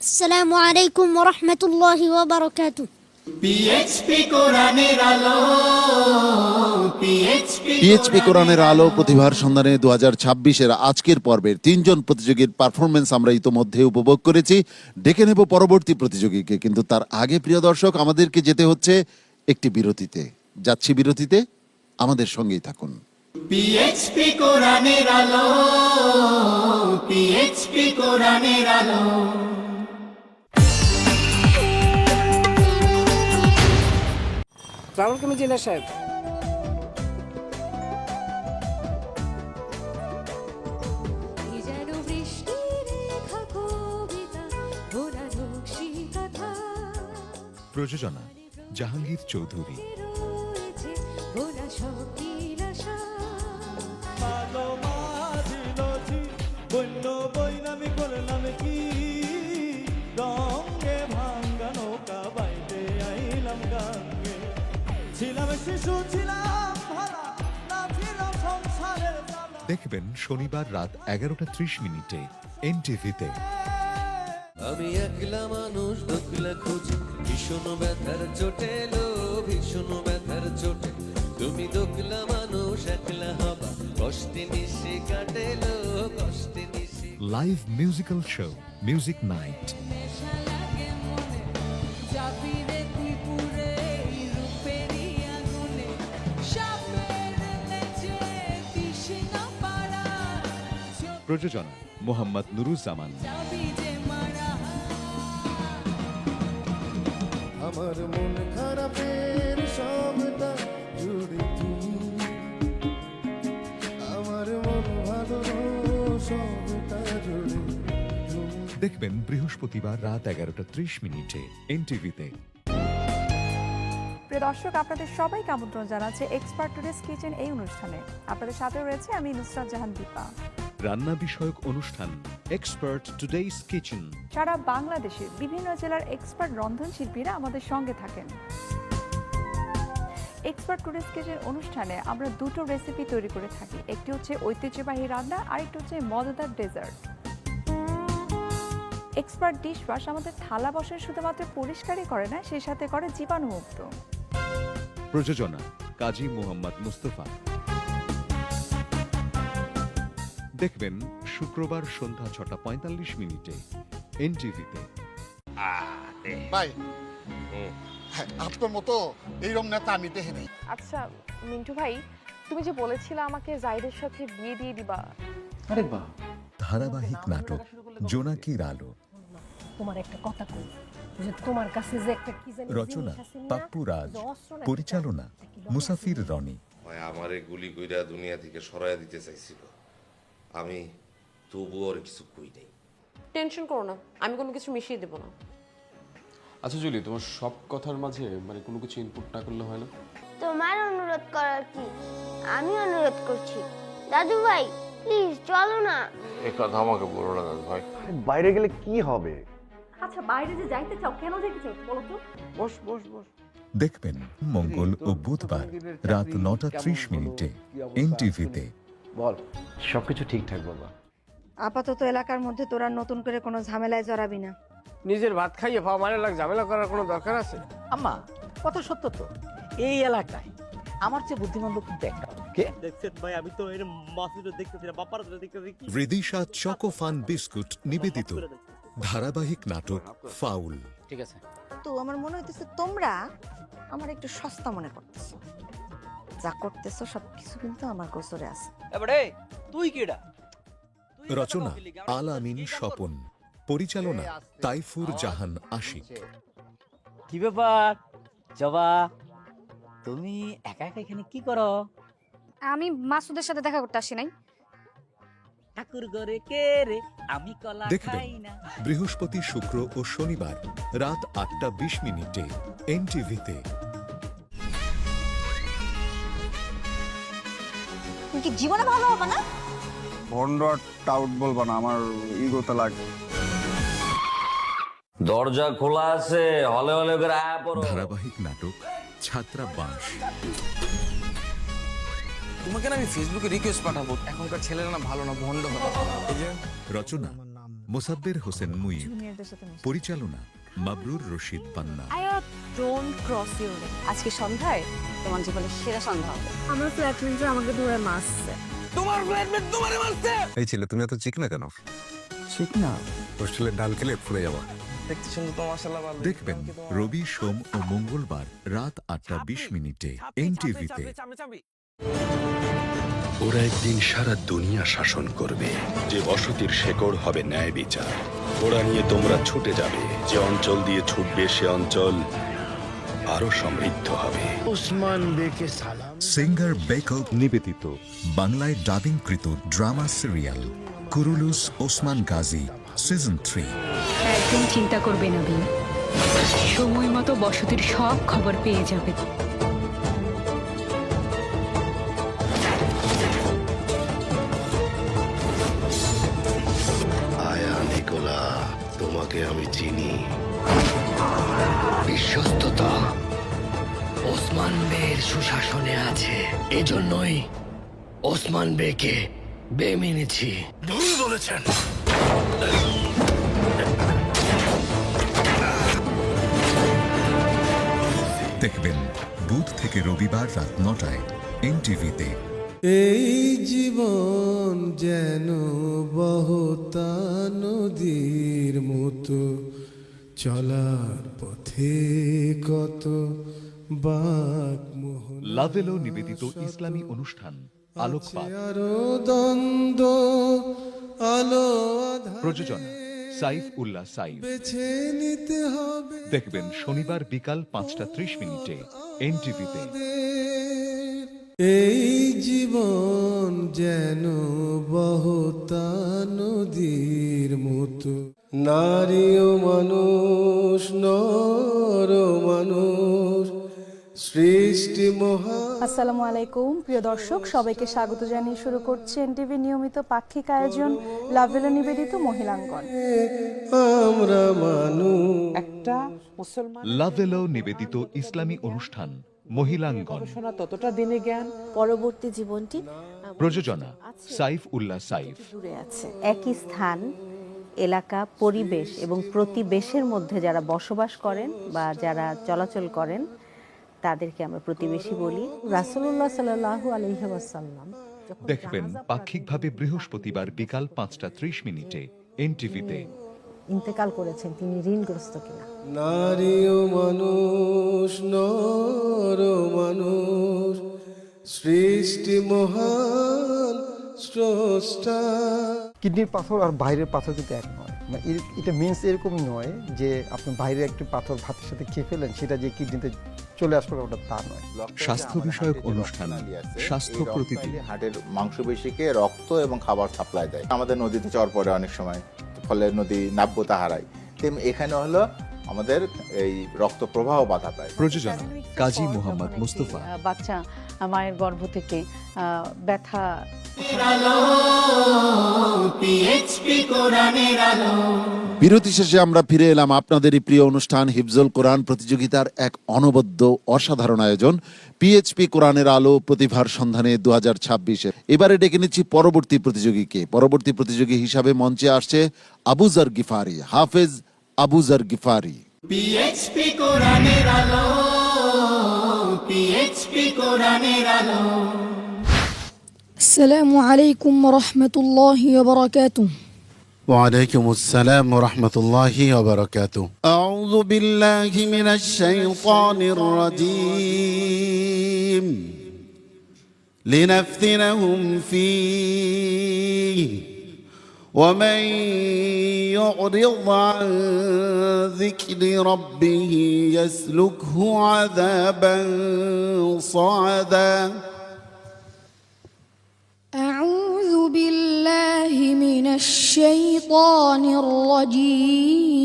আসসালামু আলাইকুম ওয়া রাহমাতুল্লাহি ওয়া বারাকাতুহু। পিএইচপি কোরআনের আলো, পিএইচপি কোরআনের আলো প্রতিভার সন্ধানে 2026-এর আজকের পর্বের 3 জন প্রতিযোগীর পারফরমেন্স আমরা ইতোমধ্যে উপভোগ করেছি। ডেকে নেব পরবর্তী প্রতিযোগীকে, কিন্তু তার আগে প্রিয় দর্শক আমাদেরকে যেতে হচ্ছে একটি বিরতিতে। যাচ্ছি বিরতিতে, আমাদের সঙ্গেই থাকুন। পিএইচপি কোরআনের আলো, পিএইচপি কোরআনের আলো। সালাম আলাইকুম ইঞ্জিনিয়ার সাহেব। প্রযোজনা জাহাঙ্গীর চৌধুরী। দেখবেন শনিবার রাত 11:30 এনটিভিতে। আমি একলা মানুষ দুঃখলা খুঁজি, ভীষণ ব্যথার চোটে লো, ভীষণ ব্যথার চোটে। তুমি দুঃখলা মানুষ একলা হবা, কষ্টে নিশে কাটেলো, কষ্টে নিশে। Live musical show music night. প্রযোজনা মোহাম্মদ নুরুজ্জামান। আমার মন খারাপের সবটা জুড়ে তুমি, আমার মন ভালো সবটা জুড়ে তুমি। দেখবেন বৃহস্পতিবার রাত 11:30 এনটিভিতে। প্রিয় দর্শক, আপনাদের সবাইকে আমন্ত্রণ জানাচ্ছে এক্সপার্ট টুডেস কিচেন এই অনুষ্ঠানে। আপনাদের সাথে রয়েছে আমি নুসরাত জাহান দীপা। রান্না বিষয়ক অনুষ্ঠান এক্সপার্ট টুডেস কিচেন। সারা বাংলাদেশের বিভিন্ন জেলার এক্সপার্ট রন্ধনশিল্পীরা আমাদের সঙ্গে থাকেন। এক্সপার্ট টুডেস কিচেন অনুষ্ঠানে আমরা দুটো রেসিপি তৈরি করে থাকি। একটি হচ্ছে ঐতিহ্যবাহী রান্না, আর একটি হচ্ছে মজাদার ডেজার্ট। এক্সপার্ট ডিশ ওয়াশ আমাদের থালা বাসন শুধুমাত্র পরিষ্কারই করে না, সেই সাথে করে জীবাণুমুক্ত। প্রযোজনা কাজী মোহাম্মদ মুস্তফা। দেখবেন শুক্রবার সন্ধ্যা 6:45 এনটিভিতে। ভাই, আপনার মতো এইরকম নেতা আমি দেখে নাই। আচ্ছা মিন্টু ভাই, তুমি যে বলেছিলে আমাকে জাহিদের সাথে বিয়ে দিয়ে দিবা। আরে বাহ। ধারাবাহিক নাটক জোনাকির আলো। তোমার একটা কথা কই, যে তোমার কাছে যে একটা কি জানি রচনা পাপ্পু রাজ, পরিচালনা মুসাফির রনি। আমারে গুলি কইরা দুনিয়া থেকে সরাইয়া দিতে চাইছিল, আমি তবু আর কিছু কই নাই। টেনশন করো না, আমি কোনো কিছু মিশিয়ে দেব না। আচ্ছা জুলি, তোমার সব কথার মাঝে মানে কোনো কিছু ইনপুট না করলে হয় না? তোমার অনুরোধ করার কি, আমি অনুরোধ করছি। দাদু ভাই প্লিজ চলো না। এই কথা আমাকে বলো না দাদু ভাই। বাইরে গেলে কি হবে? আচ্ছা বাইরে যে যাইতে চাও, কেন যাইতে চাও বলো তো? বস বস বস। দেখবেন মঙ্গল ও বুধবার রাত 9:30 এনটিভিতে। বল, সবকিছু ঠিকঠাক বাবা। আপাতত এলাকার মধ্যে তোরা নতুন করে কোনো ঝামেলায় জড়াবি না। নিজের ভাত খাইয়ে পাওয়া মানে ঝামেলা করার কোনো দরকার আছে? আম্মা, কথা সত্য তো, এই এলাকায় আমার চেয়ে বুদ্ধিমান লোক কিন্তু একটা। কে দেখছেন ভাই? আমি তো এর মাসুদে দেখতেছি না, বাপার দেখতেছি। রিদিশা চকো ফান বিস্কুট নিবেদিত ধারাবাহিক নাটক ফাউল। ঠিক আছে, তো আমার মনে হইতেছে তোমরা আমার একটু সস্তা মনে করতেছো। যা করতেছো সবকিছু কিন্তু আমার গোসরে আছে। এবারে তুই কিডা? রচনা আল আমিন স্বপন, পরিচালনা তাইফুর জাহান আশিক। কি ব্যাপার জবা, তুমি একা একা এখানে কি করো? আমি মাসুদের সাথে দেখা করতে আসি নাই। ঠাকুর ঘরে কে রে, আমি কলা দেখবেন খাই না। বৃহস্পতি, শুক্র ও শনিবার রাত 8:20 এনটিভিতে। তুমি কি জীবনে ভালো হবে না? ভন্ড টাউট বলবা না, আমার ইগোতে লাগে। দরজা খোলা আছে, হলে হলে করে আয়া পড়ো। ধারাবাহিক নাটক ছাত্রাবাস। তোমাকে না আমি ফেসবুকে রিকোয়েস্ট পাঠাবো, এখনকার ছেলেরা না ভালো না, ভন্ড হবে। রচনা মোসাব্বের হোসেন মুই, পরিচালনা Mabrur Rashid Panna. Don't cross your limit. আজকে সন্ধ্যায় তোমার জীবনের সেরা সন্ধ্যা হবে। আমার ফ্ল্যাটমেন্ট আমাকে ধরে মারছে। তোমার ফ্ল্যাটমেট তোমারে মারছে? এই ছেলে, তুমি এত চিকনা কেন? চিকনা? হোস্টেলের ডাল খেলে ফুলে যাবা। দেখতে শুনতে তো মাশাআল্লাহ ভালো। দেখবেন রবি, সোম ও মঙ্গলবার রাত 8:20 এনটিভিতে। ওরা একদিন সারা দুনিয়া শাসন করবে, যে বসতির শেকড় হবে ন্যায় বিচার। ওরা নিয়ে তোমরা ছুটে যাবে, যে অঞ্চল দিয়ে ছুটবে সে অঞ্চল আরো সমৃদ্ধ হবে। ওসমান বেকে সালাম। সিঙ্গার বেকল নিবেদিত বাংলায় ডাবিংকৃত drama serial Kurulus Osman Ghazi season 3। একদম চিন্তা করবে না বিন, সময় মতো বসতির সব খবর পেয়ে যাবে। আয়া নিকোলা, তোমাকে আমি চিনি। বিশ্বস্ততা ওসমান বের সুশাসনে আছে, এজন্যই ওসমান বেকে বে মেনেছি। ভুল বলেছেন। দেখবেন বুধ থেকে রবিবার রাত 9টায় এনটিভিতে। এই জীবন যেন বহতা নদীর মতো, চলার পথে কত বাক মোহন। লাভেলো নিবেদিত ইসলামী অনুষ্ঠান আলোকপাত। আরো দ্বন্দ্ব, আলো প্রযোজনা সাইফ উল্লাহ সাইফ। বেছে নিতে হবে। দেখবেন শনিবার বিকাল 5:30 এনটিভিতে। এই জীবন যেন বহতা নদীর মতো। নারী ও মানুষ নর মানুষ সৃষ্টি মহা। আসসালামু আলাইকুম প্রিয় দর্শক, সবাইকে স্বাগত জানিয়ে শুরু করছে এনটিভি নিয়মিত পাক্ষিক আয়োজন লাভেলো নিবেদিত মহিলাঙ্গন। আমরা মানুষ একটা মুসলমান লাভেলো নিবেদিত ইসলামী অনুষ্ঠান মহিলাঙ্গন, ততটা দিনে জ্ঞান। পরবর্তী জীবনটি প্রযোজনা সাইফ উল্লাহ সাইফ। জুড়ে আছে একই স্থান, এলাকা, পরিবেশ এবং প্রতিবেশের মধ্যে যারা বসবাস করেন বা যারা চলাচল করেন তাদেরকে আমরা প্রতিবেশী বলি। রাসূলুল্লাহ সাল্লাল্লাহু আলাইহি ওয়াসাল্লাম দেখবেন পাক্ষিকভাবে বৃহস্পতিবার বিকাল 5:30 এনটিভিতে। ইন্তেকাল করেছেন, তিনি ঋণগ্রস্ত কিনা। নারী ও মানুষ নর মানুষ সৃষ্টি মহান স্রষ্টা। কিডনির পাথর আর বাইরের পাথর কিন্তু এক নয়। এটা মিনস এরকম নয় যে আপনি বাইরে একটি পাথর ভাতের সাথে খেয়ে ফেলেন সেটা যে কিডনিতে চলে আসবে ওটা তা নয়। স্বাস্থ্য বিষয়ক অনুষ্ঠান স্বাস্থ্য প্রতিদিন। হার্টের মাংসপেশিকে রক্ত এবং খাবার সাপ্লাই দেয়। আমাদের নদীতে চর পড়ে অনেক সময়, ফলে নদী নাব্যতা হারায়। তেমনি এখানে হলো আমাদের এই রক্ত প্রবাহ বাধা পায়। প্রযোজনা কাজী মোহাম্মদ মুস্তফা। বাচ্চা মায়ের গর্ভ থেকে ব্যথা। বিরতি শেষে আমরা ফিরে এলাম আপনাদেরই প্রিয় অনুষ্ঠান হিফজুল কোরআন প্রতিযোগিতার এক অনবদ্য অসাধারণ আয়োজন পিএইচপি কোরআনের আলো প্রতিভার সন্ধানে 2026। এবারে ডেকে নিচ্ছি পরবর্তী প্রতিযোগীকে। পরবর্তী প্রতিযোগী হিসাবে মঞ্চে আসছে আবু যর গিফারি, হাফেজ আবু যর গিফারি। পিএইচপি কোরআনের আলো, পিএইচপি কোরআনের আলো। আসসালামু আলাইকুম ওয়া রাহমাতুল্লাহি ওয়া বারাকাতুহু। وعليكم السلام ورحمة الله وبركاته. أعوذ بالله من الشيطان الرجيم لنفتنهم فيه ومن يعرض عن ذكر ربه يسلكه عذابا صعدا. أعوذ بالله من الشيطان الرجيم.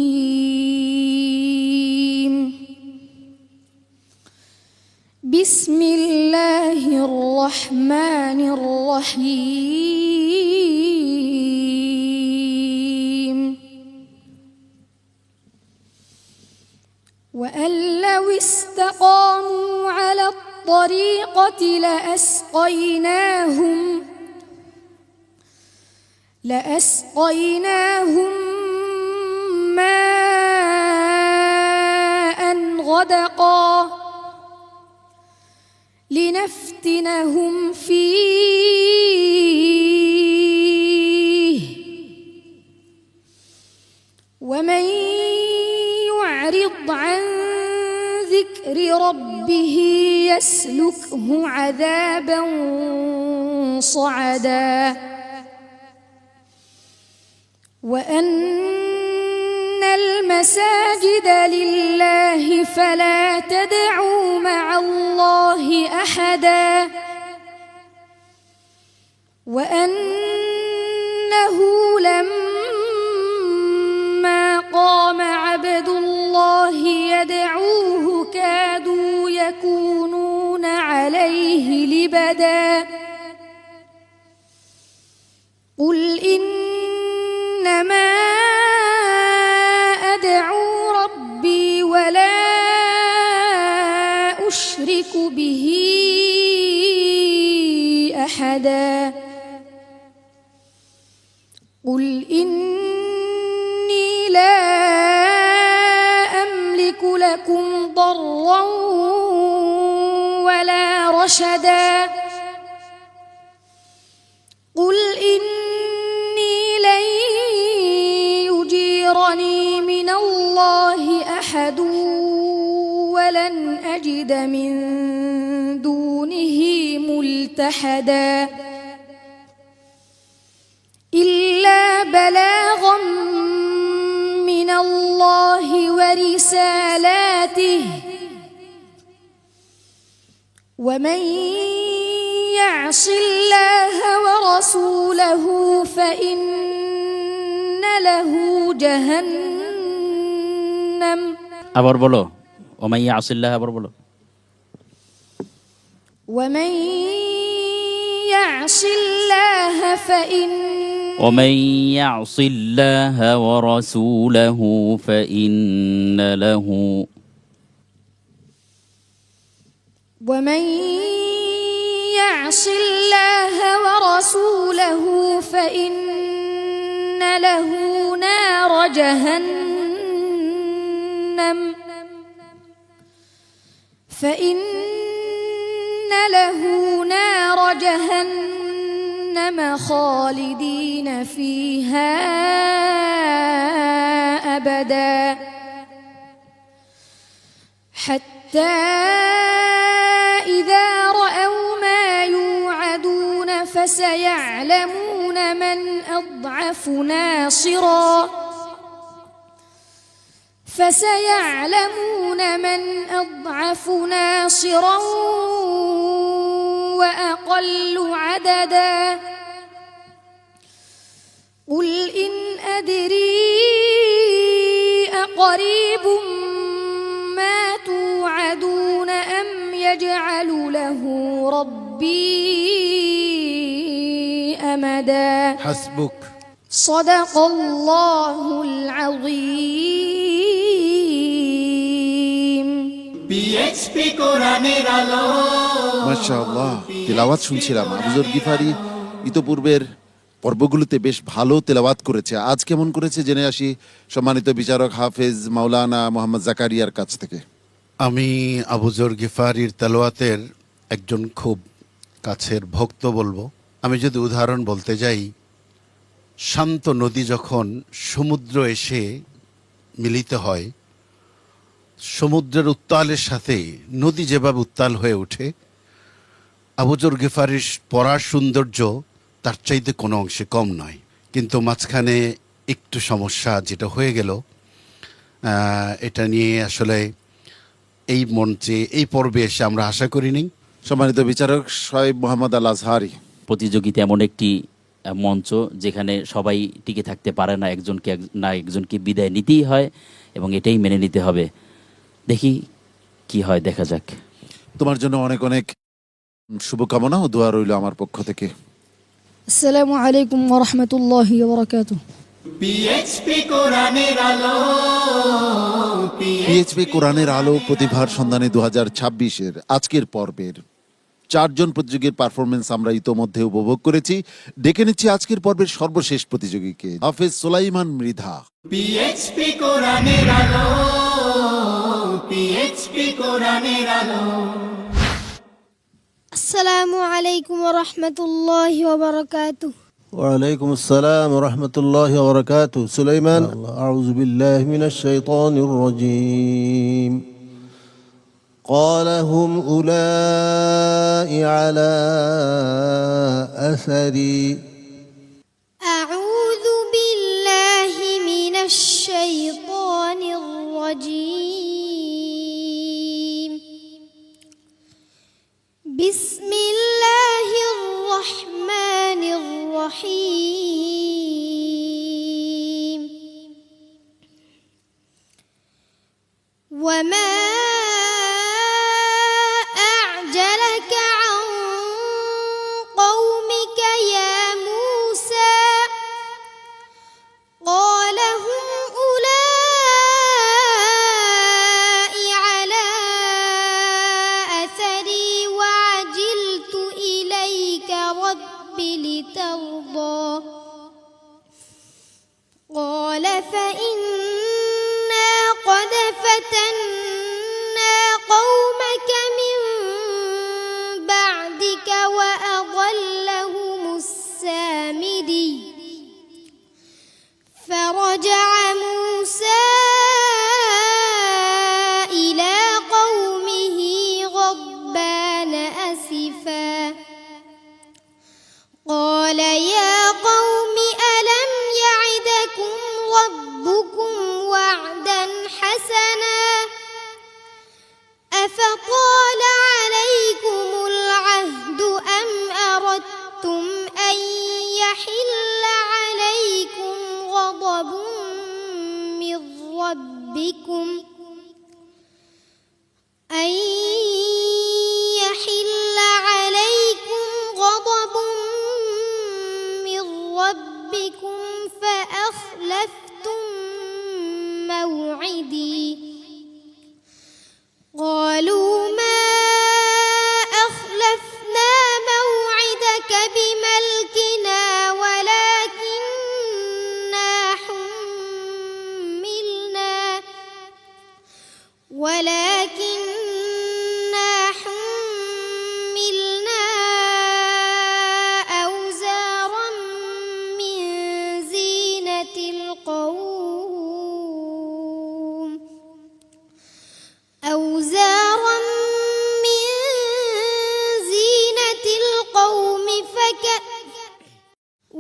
بسم الله الرحمن الرحيم. وأن لو استقاموا على الطريقة لأسقيناهم ماء غدقا لنفتنهم فيه ومن يعرض عن ذكر ربه يسلكه عذابا صعدا. وأن المساجد لله فلا تدعوا مع الله أحدا وأنه لما قام عبد الله يدعوه كادوا يكونون عليه لبدا. قل إنما أدعو ربي ولا أشرك به أحدا. قل إني لا أملك لكم ضرا ولا رشدا. قل إني لن يجيرني من الله أحد ولن أجد من دونه ملتحدا إلا بلاغا من الله ورسالاته ومن يعص الله ورسوله فإن له جهنم আবার বলো ওমাই ইয়াসিল্লাহ আবার বলো ومن يعص الله فإن ومن يعص الله ورسوله فإن له ومن يعص الله ورسوله فإن له نار جهنم فإن له نار جهنم خالدين فيها أبدا حتى إذا رأوا ما يوعدون فسيعلمون من أضعف ناصرا وأقل عددا قل إن أدري أقريب ما توعدون أم يجعل له ربي أمدا حسبك صدق الله العظيم PHP কোরআনের আলো মাশাআল্লাহ তেলাওয়াত শুনছিলাম। আবুজর গিফারি ইতোপূর্বের পর্বগুলোতে বেশ ভালো তেলাওয়াত করেছে। আজ কেমন করেছে জেনে আসি সম্মানিত বিচারক হাফেজ মাওলানা মোহাম্মদ জাকারিয়ার কাছ থেকে। আমি আবুজর গিফারির তেলাওয়াতের একজন খুব কাছের ভক্ত বলবো। আমি যদি উদাহরণ বলতে যাই, শান্ত নদী যখন সমুদ্র এসে মিলিত হয়, সমুদ্রের উত্তালের সাথে নদী যেভাবে উত্তাল হয়ে ওঠে, আবুজর গিফারির পড়ার সৌন্দর্য তার চাইতে কোনো অংশে কম নয়। কিন্তু মাঝখানে একটু সমস্যা যেটা হয়ে গেল, এটা নিয়ে আসলে এই মঞ্চে এই পর্বে এসে আমরা আশা করিনি। সম্মানিত বিচারক সাহেব মোহাম্মদ আল আজহারি, প্রতিযোগিতা এমন একটি মঞ্চ যেখানে সবাই টিকে থাকতে পারে না, একজনকে বিদায় নিতেই হয় এবং এটাই মেনে নিতে হবে। দেখি কি হয়, দেখা যাক। তোমার জন্য অনেক অনেক শুভকামনা ও দোয়া রইল আমার পক্ষ থেকে। আসসালামু আলাইকুম ওয়া রাহমাতুল্লাহি ওয়া বারাকাতুহু। PHP কোরআনের আলো পিএইচপি কোরআনের আলো প্রতিভার সন্ধানে 2026-এর আজকের পর্বের 4 জন প্রতিযোগীর পারফরমেন্স আমরা ইতোমধ্যে উপভোগ করেছি। ডেকে নিচ্ছি আজকের পর্বের সর্বশেষ প্রতিযোগীকে, হাফেজ সুলাইমান মৃধা। PHP কোরআনের আলো PHP কোরআনের আলো। আসসালামু আলাইকুম ওয়া রাহমাতুল্লাহি ওয়া বারাকাতুহু। وعليكم السلام ورحمة الله وبركاته. سليمان أعوذ بالله من الشيطان الرجيم. قال هم أولئك على أثري. أعوذ بالله من الشيطان الرجيم. بسم الله الرحمن الرحيم. وما أعجلك عن قومك يا موسى. قال هم أولئك على أثري وعجلت إليك رب لترضى. قال فإنا قد فتنا قومك من بعدك وأضلهم السامري. فرجع موسى إلى قومه غضبان أسفا. قال يا قوم ألم يعدكم ربكم وعدا حسنا أفطال عليكم العهد أم أردتم أن يحل عليكم غضب ربكم أن يحل عليكم غضب من ربكم فأخلفتم موعدي قالوا ما أخلفنا موعدك بملكنا ولكننا حملنا أوزارا من زينة القوم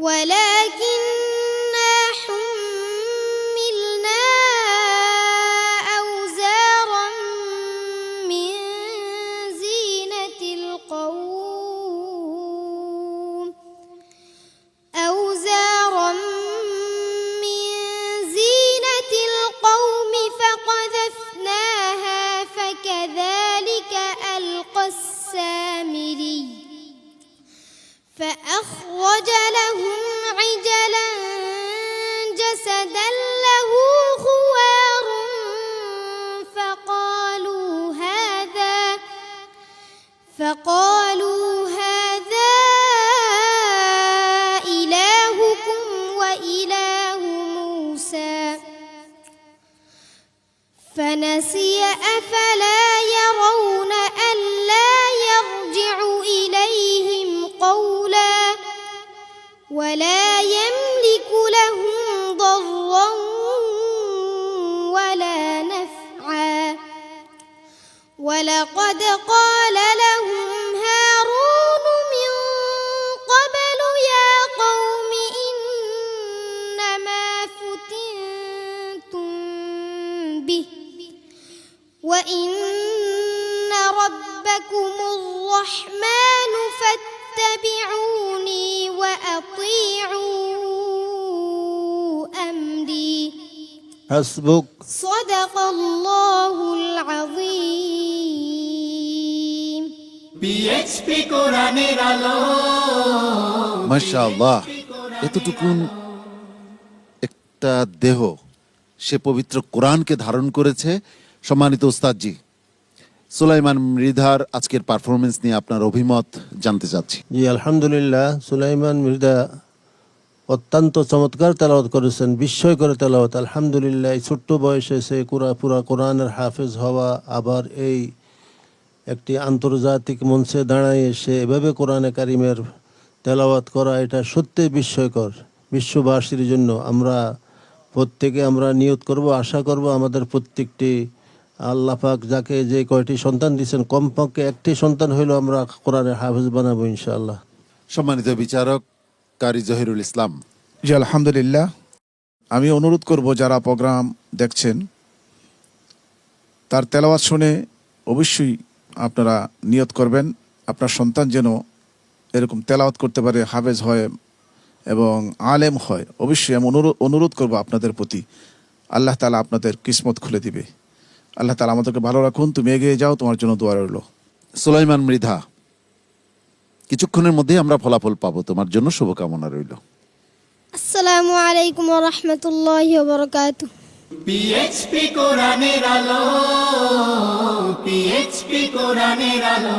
ولكننا حملنا أوزارا من زينة القوم فقذفناها فكذلك ألقى السامري فأخرج لهم عجلا جسدا له خوار فقالوا هذا إلهكم وإله موسى فنسي أفلا يرون ألا يرجع إليهم قولا ولا يملك لهم ضرا ولا نفعا ولقد قال لهم هارون من قبل يا قوم إنما فتنتم به وإن ربكم الرحمن فاتبعوني وأطيعوا أمري حسبك صدق الله العظيم PHP কোরআনের আলো মাশাআল্লাহ, এতটুকুন একটা দেহ সে পবিত্র কোরআনকে ধারণ করেছে। সম্মানিত ওস্তাদজি, সুলাইমান মৃধার আজকের পারফরমেন্স নিয়ে আপনার অভিমত জানতে চাচ্ছি। জি আলহামদুলিল্লাহ, সুলাইমান মৃধা অত্যন্ত চমৎকার তেলাওয়াত করেছেন, বিস্ময় করে তেলাওয়াত। আলহামদুলিল্লাহ, এই ছোট্ট বয়সে সে পুরা কোরআনের হাফেজ হওয়া, আবার এই একটি আন্তর্জাতিক মঞ্চে দাঁড়ায় সে এভাবে কোরআনে কারিমের তেলাওয়াত করা, এটা সত্যি বিস্ময়কর। বিশ্ববাসীর জন্য আমরা প্রত্যেকে নিয়ত করব, আশা করব আমাদের প্রত্যেকটি আল্লাহ পাক যাকে যে কয়টি সন্তান দিয়েছেন, কমপক্ষে একটি সন্তান হইলেও আমরা কোরআনের হাফেজ বানাবো ইনশাআল্লাহ। সম্মানিত বিচারক কারি জহিরুল ইসলাম। জি আলহামদুলিল্লাহ, আমি অনুরোধ করব যারা প্রোগ্রাম দেখছেন তার তেলাওয়াত শুনে অবশ্যই আপনারা নিয়ত করবেন আপনার সন্তান যেন এরকম তেলাওয়াত করতে পারে, হাফেজ হয় এবং আলেম হয়। অবশ্যই আমি অনুরোধ করব আপনাদের প্রতি, আল্লাহ তাআলা আপনাদের কিসমত খুলে দিবে। আল্লাহ তাআলা আমাদেরকে ভালো রাখুন, তুমি এগিয়ে যাও, তোমার জন্য দোয়া রইল। সুলাইমান মৃধা, কিছুক্ষণের মধ্যে আমরা ফলাফল পাবো, তোমার জন্য শুভকামনা রইল। আসসালামু আলাইকুম ওয়া রাহমাতুল্লাহি ওয়া বারাকাতুহু। PHP কোরআনের আলো PHP কোরআনের আলো।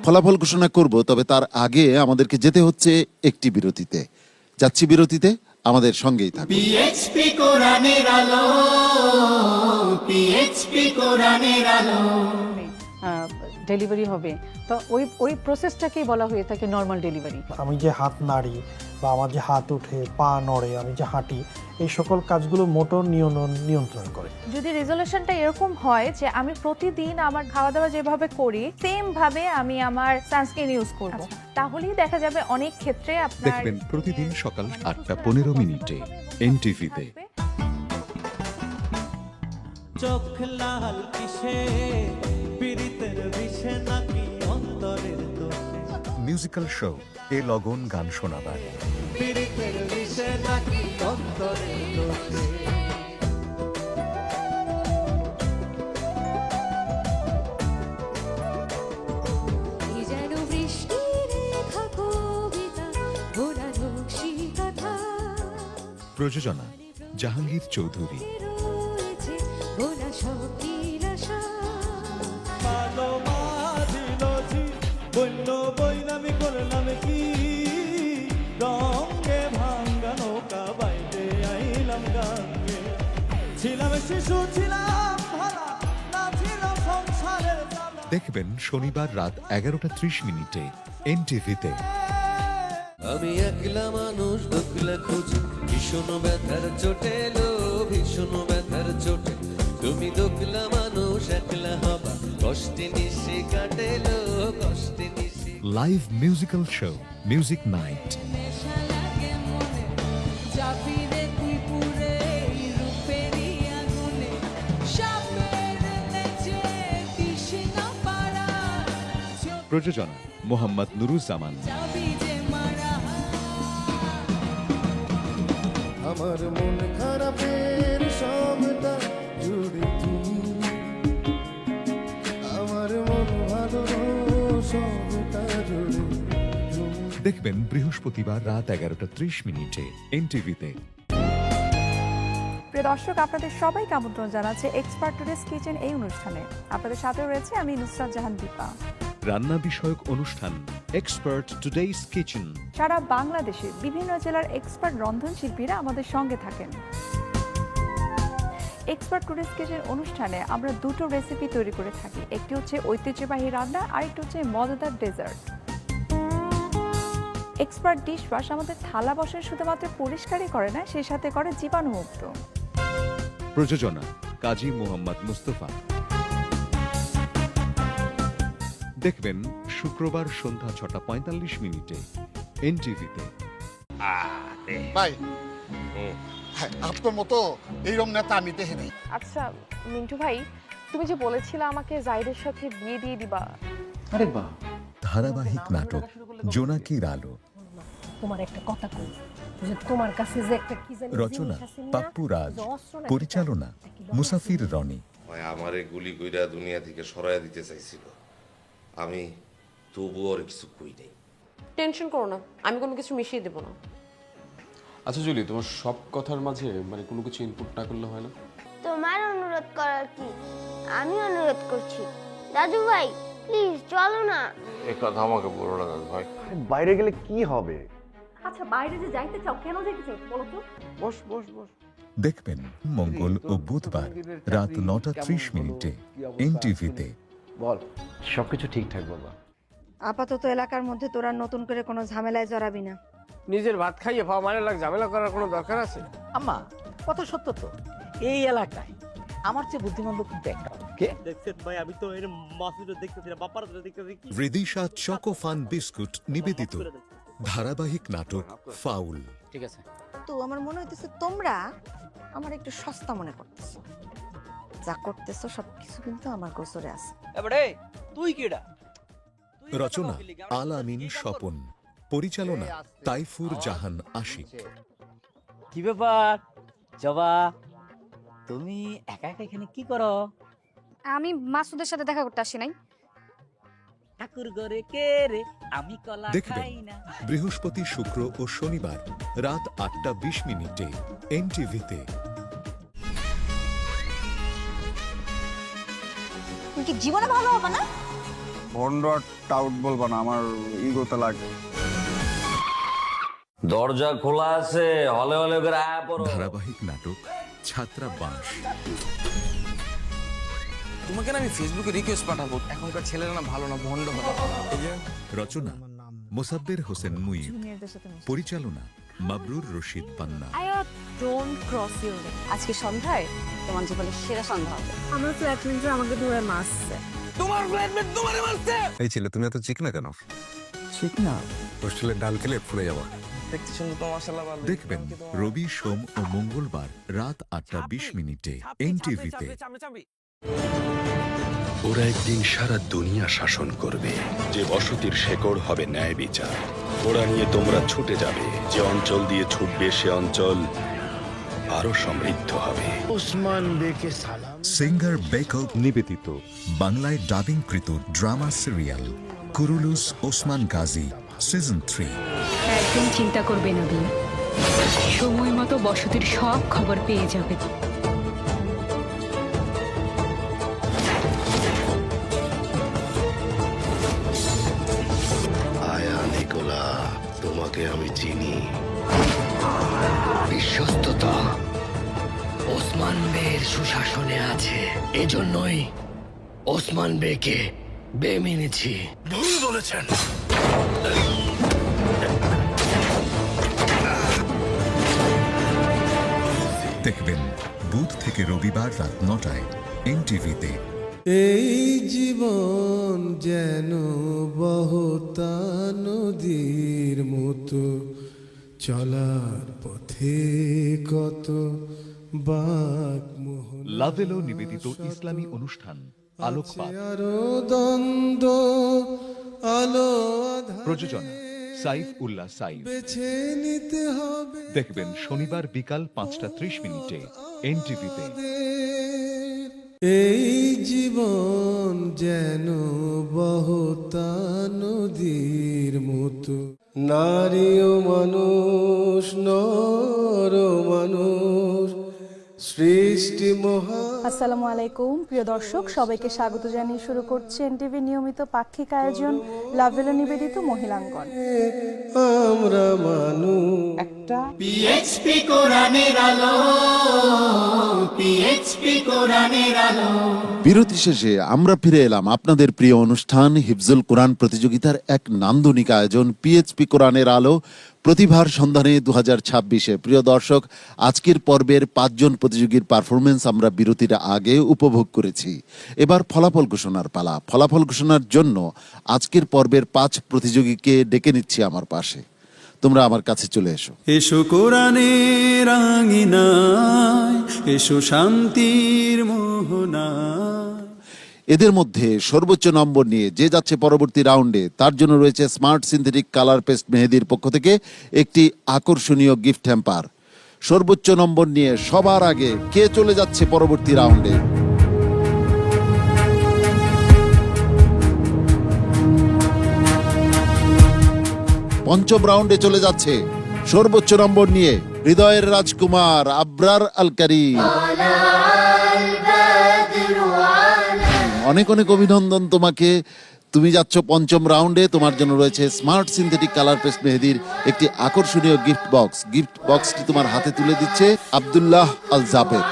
ফলাফল ঘোষণা করব, তবে তার আগে আমাদেরকে যেতে হচ্ছে একটি বিরতিতে। যাচ্ছি বিরতিতে, আমাদের সঙ্গেই থাকুন। PHP কোরআনের আলো PHP কোরআনের আলো। ডেলিভারি হবে, তো ওই প্রসেসটাকেই বলা হয়ে থাকে নর্মাল ডেলিভারি। আমি যে হাত নাড়ি বা আমার যে হাত উঠে, পা নড়ে, আমি যে হাঁটি, এই সকল কাজগুলো মোটর নিয়ন্ত্রণ করে। যদি রেজলিউশনটা এরকম হয় যে আমি প্রতিদিন আমার খাওয়া দাওয়া যেভাবে করি সেম ভাবে আমি আমার সানস্ক্রিন ইউজ করব, তাহলেই দেখা যাবে অনেক ক্ষেত্রে আপনার দেখবেন প্রতিদিন সকাল 8:15 এনটিভিতে। চোখ লাল কিসে, পীড়িতের বিষে নাকি অন্তরের দোষে। মিউজিক্যাল শো এ লগন গান শোনাবার। পীড়িতের বিষে নাকি অন্তরের দোষে। প্রযোজনা জাহাঙ্গীর চৌধুরী। দেখবেন শনিবার রাত 11:30 এনটিভিতে। আমি একলা মানুষ দুঃখলা খুঁজি ভীষণ ব্যথার চোটে লো ভীষণ ব্যথার চোটে তুমি দুঃখলা মানুষ একলা হবা কষ্টে নিশে কাটেলো কষ্টে নিশে। Live musical show music night. প্রযোজনা মোহাম্মদ নুরুজ্জামান। আমার মন খারাপের সবটা জুড়ে তুমি, আমার মন ভালো সবটা জুড়ে তুমি। দেখবেন বৃহস্পতিবার রাত 11:30 এনটিভিতে। প্রিয় দর্শক, আপনাদের সবাইকে আমন্ত্রণ জানাচ্ছে এক্সপার্ট টুডেস কিচেন এই অনুষ্ঠানে। আপনাদের সাথে রয়েছে আমি নুসরাত জাহান দীপা। রান্না বিষয়ক অনুষ্ঠান এক্সপার্ট টুডেস কিচেন। সারা বাংলাদেশে বিভিন্ন জেলার এক্সপার্ট রন্ধনশিল্পীরা আমাদের সঙ্গে থাকেন। এক্সপার্ট টুডেস কিচেন অনুষ্ঠানে আমরা দুটো রেসিপি তৈরি করে থাকি, একটি হচ্ছে ঐতিহ্যবাহী রান্না আর একটি হচ্ছে মজাদার ডেজার্ট। এক্সপার্ট ডিশ ওয়াশ আমাদের থালা বাসন শুধুমাত্র পরিষ্কারই করে না, সেই সাথে করে জীবাণুমুক্ত। প্রযোজনা কাজী মোহাম্মদ মুস্তফা। দেখবেন শুক্রবার সন্ধ্যা 6:45 এনটিভিতে। ভাই আপনার মতো এইরকম নেতা আমি দেখিনি। আচ্ছা মিন্টু ভাই, তুমি যে বলেছিলে আমাকে জাহিদের সাথে বিয়ে দিয়ে দিবা। আরে বাহ। ধারাবাহিক নাটক জোনাকির আলো। তোমার একটা কথা কই, তোমার কাছে যে একটা কি জানি রচনা পাপ্পু রাজ, পরিচালনা মুসাফির রনি। আমারে গুলি কইরা দুনিয়া থেকে সরাইয়া দিতে চাইছিল, আমি তবু আর কিছু কই নাই। টেনশন করো না, আমি কোনো কিছু মিশিয়ে দেব না। আচ্ছা জুলি, তোমার সব কথার মাঝে মানে কোনো কিছু ইনপুট না করলে হয় না? তোমার অনুরোধ করার কি, আমি অনুরোধ করছি। দাদু ভাই প্লিজ চলো না। এই কথা আমাকে বলো না দাদু ভাই। বাইরে গেলে কি হবে? আচ্ছা বাইরে যে যাইতে চাও, কেন যাইতে চাও বলো তো? বস বস বস। দেখবেন মঙ্গল ও বুধবার রাত 9:30 এনটিভিতে। বল সবকিছু ঠিকঠাক বাবা। আপাতত এলাকার মধ্যে তোরা নতুন করে কোনো ঝামেলায় জড়াবি না। নিজের ভাত খাইয়ে পাওয়া মানে লাগ ঝামেলা করার কোনো দরকার আছে? আম্মা কথা সত্য তো, এই এলাকায় আমার চেয়ে বুদ্ধিমান লোক কিন্তু একটা। কে দেখছেন ভাই? আমি তো এর মাসুদ দেখতেছি না, বাপার দেখতেছি। রিদিশা চকো ফান বিস্কুট নিবেদিত ধারাবাহিক নাটক ফাউল। ঠিক আছে। তো আমার মনে হইতেছে তোমরা আমার একটু সস্তা মনে করতেছো। যা করতেছো সবকিছু কিন্তু আমার গোসরে আছে। এবারে তুই কিডা? রচনা আল আমিন স্বপন, পরিচালনা তাইফুর জাহান আশিক। কি ব্যাপার জবা, তুমি একা একা এখানে কি করো? আমি মাসুদের সাথে দেখা করতে আসি নাই। ঠাকুর ঘরে কে রে, আমি কলা দেখবেন খাই না। বৃহস্পতি শুক্র ও শনিবার রাত 8:20 এনটিভিতে। তুমি কি জীবনে ভালো হবে না? ভন্ড আর টাউট বলবা না, আমার ইগোতে লাগে। দরজা খোলা আছে, হলে হলে করে আয়া পড়ো। ধারাবাহিক নাটক ছাত্রাবাস। তোমাকে না আমি ফেসবুকে রিকোয়েস্ট পাঠাবো, এখনকার ছেলেরা না ভালো না, ভন্ড হবে। রচনা মোসাব্বের হোসেন মুইব, পরিচালনা Mabrur Rashid Panna. Don't cross your limit. আজকে সন্ধ্যায় তোমার জীবনের সেরা সন্ধ্যা হবে। আমার ফ্ল্যাটমেটরা আমাকে ধরে মারছে। তোমার ফ্ল্যাটমেট তোমারে মারছে? এই ছেলে তুমি এত চিকনা কেন? চিকনা? হোস্টেলের ডাল খেলে ফুলে যাওয়া। দেখতে সুন্দর তো মাশাআল্লাহ ভালো। দেখবেন রবি সোম ও মঙ্গলবার রাত 8:20 এনটিভিতে। ওরা একদিন সারা দুনিয়া শাসন করবে, যে বসতির শেকড় হবে ন্যায় বিচার। ওরা নিয়ে তোমরা ছুটে যাবে, যে অঞ্চল দিয়ে ছুটবে সে অঞ্চল আরো সমৃদ্ধ হবে। ওসমান বেকে সালাম। সিঙ্গার বেকআপ নিবেদিত বাংলায় ডাবিংকৃত drama serial Kurulus Osman Ghazi season 3। একদম চিন্তা করবে না। সময় মতো বসতির সব খবর পেয়ে যাবে। আয়া নিকোলা, তোমাকে আমি চিনি। বিশ্বস্ততা ওসমান বের সুশাসনে আছে, এজন্যই ওসমান বেকে বে মেনেছি। ভুল বলেছেন। দেখবেন বুধ থেকে রবিবার রাত 9টায় এনটিভিতে। এই জীবন যেন বহতা নদীর মতো, চলার পথে কত বাক মোহন। লাভেলো নিবেদিত ইসলামী অনুষ্ঠান আলোকপাত, আরো দ্বন্দ্ব, আলো আধার প্রযোজনা সাইফ উল্লাহ সাইফ। বেছে নিতে হবে। দেখবেন শনিবার বিকাল 5:30 এনটিভিতে। এই জীবন যেন বহতা নদীর মতো, নারী ও মানুষ, নর ও মানুষ, সৃষ্টি মহা। আসসালামু আলাইকুম প্রিয় দর্শক, সবাইকে স্বাগত জানিয়ে শুরু করছি এনটিভি নিয়মিত পাক্ষিক আয়োজন লাভেলো নিবেদিত মহিলাঙ্গন। আমরা মানুষ একটা পিএইচপি কোরআনের আলো, পিএইচপি কোরআনের আলো। বিরতি শেষে আমরা ফিরে এলাম আপনাদের প্রিয় অনুষ্ঠান হিফজুল কোরআন প্রতিযোগিতার এক নান্দনিক আয়োজন পিএইচপি কোরআনের আলো প্রতিভার সন্ধানে 2026-এ। প্রিয় দর্শক, আজকের পর্বের 5 জন প্রতিযোগীর পারফরমেন্স আমরা বিরতির আগে উপভোগ করেছি। এবার ফলাফল ঘোষণার পালা। ফলাফল ঘোষণার জন্য আজকের পর্বের 5 প্রতিযোগীকে ডেকে নিচ্ছি আমার পাশে। তোমরা আমার কাছে চলে এসো। এসো কোরআনের আঙিনায়, এসো শান্তির মোহনায়। এদের মধ্যে সর্বোচ্চ নম্বর নিয়ে যে যাচ্ছে পরবর্তী রাউন্ডে, তার জন্য রয়েছে স্মার্ট সিনথেটিক কালার পেস্ট মেহেদির পক্ষ থেকে একটি আকর্ষণীয় গিফট হ্যাম্পার। সর্বোচ্চ নম্বর নিয়ে সবার আগে কে চলে যাচ্ছে পরবর্তী রাউন্ডে? পঞ্চম রাউন্ডে চলে যাচ্ছে সর্বোচ্চ নম্বর নিয়ে হৃদয়ের রাজকুমার আবরার আল কারীম। অনেক অনেক অভিনন্দন তোমাকে, তুমি যাচ্ছ পঞ্চম রাউন্ডে। তোমার জন্য রয়েছে স্মার্ট সিনথেটিক কালার পেস্ট মেহেদির একটি আকর্ষণীয় গিফট বক্স। গিফট বক্সটি তোমার হাতে তুলে দিচ্ছে আব্দুল্লাহ আল জাবেদ।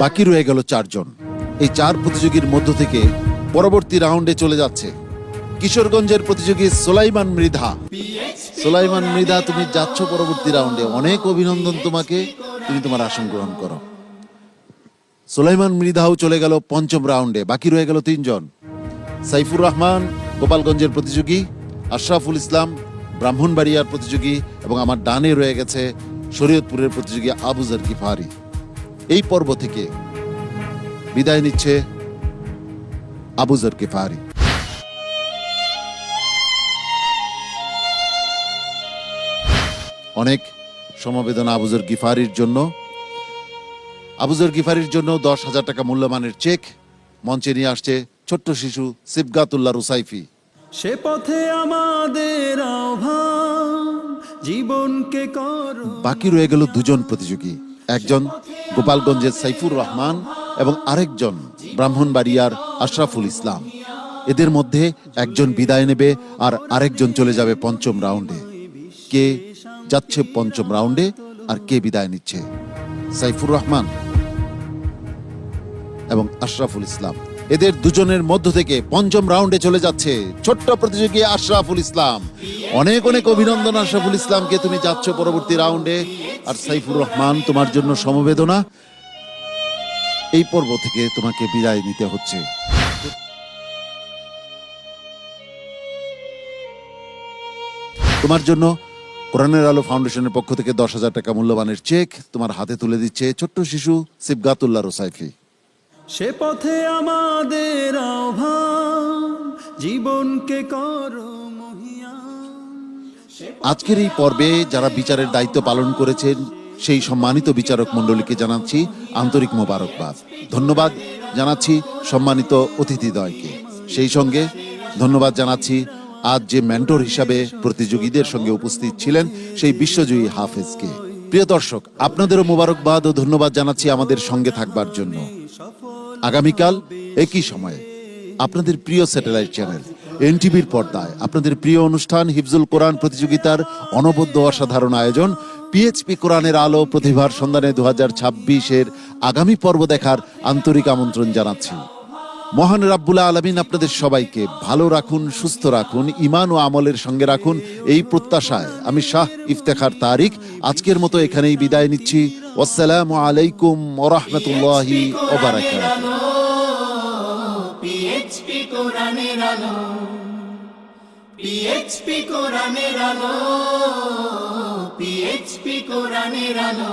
বাকি রয়ে গেল 4 জন। এই 4 প্রতিযোগীর মধ্য থেকে পরবর্তী রাউন্ডে চলে যাচ্ছে কিশোরগঞ্জের প্রতিযোগী সোলাইমান মৃধা। সোলাইমান মৃধা, তুমি যাচ্ছ পরবর্তী রাউন্ডে। অনেক অভিনন্দন তোমাকে, তুমি তোমার আসন গ্রহণ করো। সোলাইমান মৃধাও চলে গেল পঞ্চম রাউন্ডে। বাকি রয়ে গেল 3 জন। সাইফুর রহমান গোপালগঞ্জের প্রতিযোগী, আশরাফুল ইসলাম ব্রাহ্মণবাড়িয়ার প্রতিযোগী, এবং আমার ডানে রয়ে গেছে শরীয়তপুরের প্রতিযোগী আবু যর গিফারি। এই পর্ব থেকে বিদায় নিচ্ছে আবু যর গিফারি। অনেক সমবেদনা আবু যর গিফারির জন্য। আবু যর গিফারির জন্য 10,000 টাকা মূল্যমানের চেক মঞ্চে নিয়ে আসছে ছোট্ট শিশু সিবগাতুল্লাহ রুসাইফি। সে পথে আমাদের আহ্বান, জীবনকে করো। বাকি রয়ে গেল 2 জন প্রতিযোগী, একজন গোপালগঞ্জের সাইফুর রহমান এবং আরেকজন ব্রাহ্মণবাড়িয়ার আশরাফুল ইসলাম। এদের মধ্যে একজন বিদায় নেবে আর আরেকজন চলে যাবে পঞ্চম রাউন্ডে। কে যাচ্ছে পঞ্চম রাউন্ডে আর কে বিদায় নিচ্ছে? সাইফুর রহমান এবং আশরাফুল ইসলাম। এদের 2 জনের মধ্য থেকে পঞ্চম রাউন্ডে চলে যাচ্ছে ছোট্ট প্রতিযোগী আশরাফুল ইসলাম। অনেক অনেক অভিনন্দন আশরাফুল ইসলামকে, তুমি যাচ্ছ পরবর্তী রাউন্ডে। আর সাইফুর রহমান, তোমার জন্য সমবেদনা, এই পর্ব থেকে তোমাকে বিদায় নিতে হচ্ছে। তোমার জন্য কোরআনের আলো ফাউন্ডেশনের পক্ষ থেকে 10,000 টাকা মূল্যমানের চেক তোমার হাতে তুলে দিচ্ছে ছোট্ট শিশু সিবগাতুল্লাহ রুসাইফি। সে পথে আমাদের আহ্বান, জীবনকে করো মহিয়ান। আজকের এই পর্বে যারা বিচারের দায়িত্ব পালন করেছেন সেই সম্মানিত বিচারক মণ্ডলীকে জানাচ্ছি আন্তরিক মোবারকবাদ। ধন্যবাদ জানাচ্ছি সম্মানিত অতিথিদ্বয়কে। সেই সঙ্গে ধন্যবাদ জানাচ্ছি আজ যে মেন্টর হিসাবে প্রতিযোগীদের সঙ্গে উপস্থিত ছিলেন সেই বিশ্বজয়ী হাফেজকে। প্রিয় দর্শক, আপনাদেরও মোবারকবাদ ও ধন্যবাদ জানাচ্ছি আমাদের সঙ্গে থাকবার জন্য। আগামীকাল একই সময়ে আপনাদের প্রিয় স্যাটেলাইট চ্যানেল এনটিভির পর্দায় আপনাদের প্রিয় অনুষ্ঠান হিফজুল কোরআন প্রতিযোগিতার অনবদ্য অসাধারণ আয়োজন পিএইচপি কোরআনের আলো প্রতিভার সন্ধানে 2026-এর আগামী পর্ব দেখার আন্তরিক আমন্ত্রণ জানাচ্ছি। মহান রাব্বুল আলামিন আপনাদের সবাইকে ভালো রাখুন, সুস্থ রাখুন, ঈমান ও আমলের সঙ্গে রাখুন, এই প্রত্যাশায় আমি শাহ ইফতেখার তারিক আজকের মতো এখানেই বিদায় নিচ্ছি। আসসালামু আলাইকুম ওয়া রাহমাতুল্লাহি ওয়া বারাকাতুহু। পিএইচপি কোরআনের আলো, পিএইচপি কোরআনের আলো, পিএইচপি কোরআনের আলো।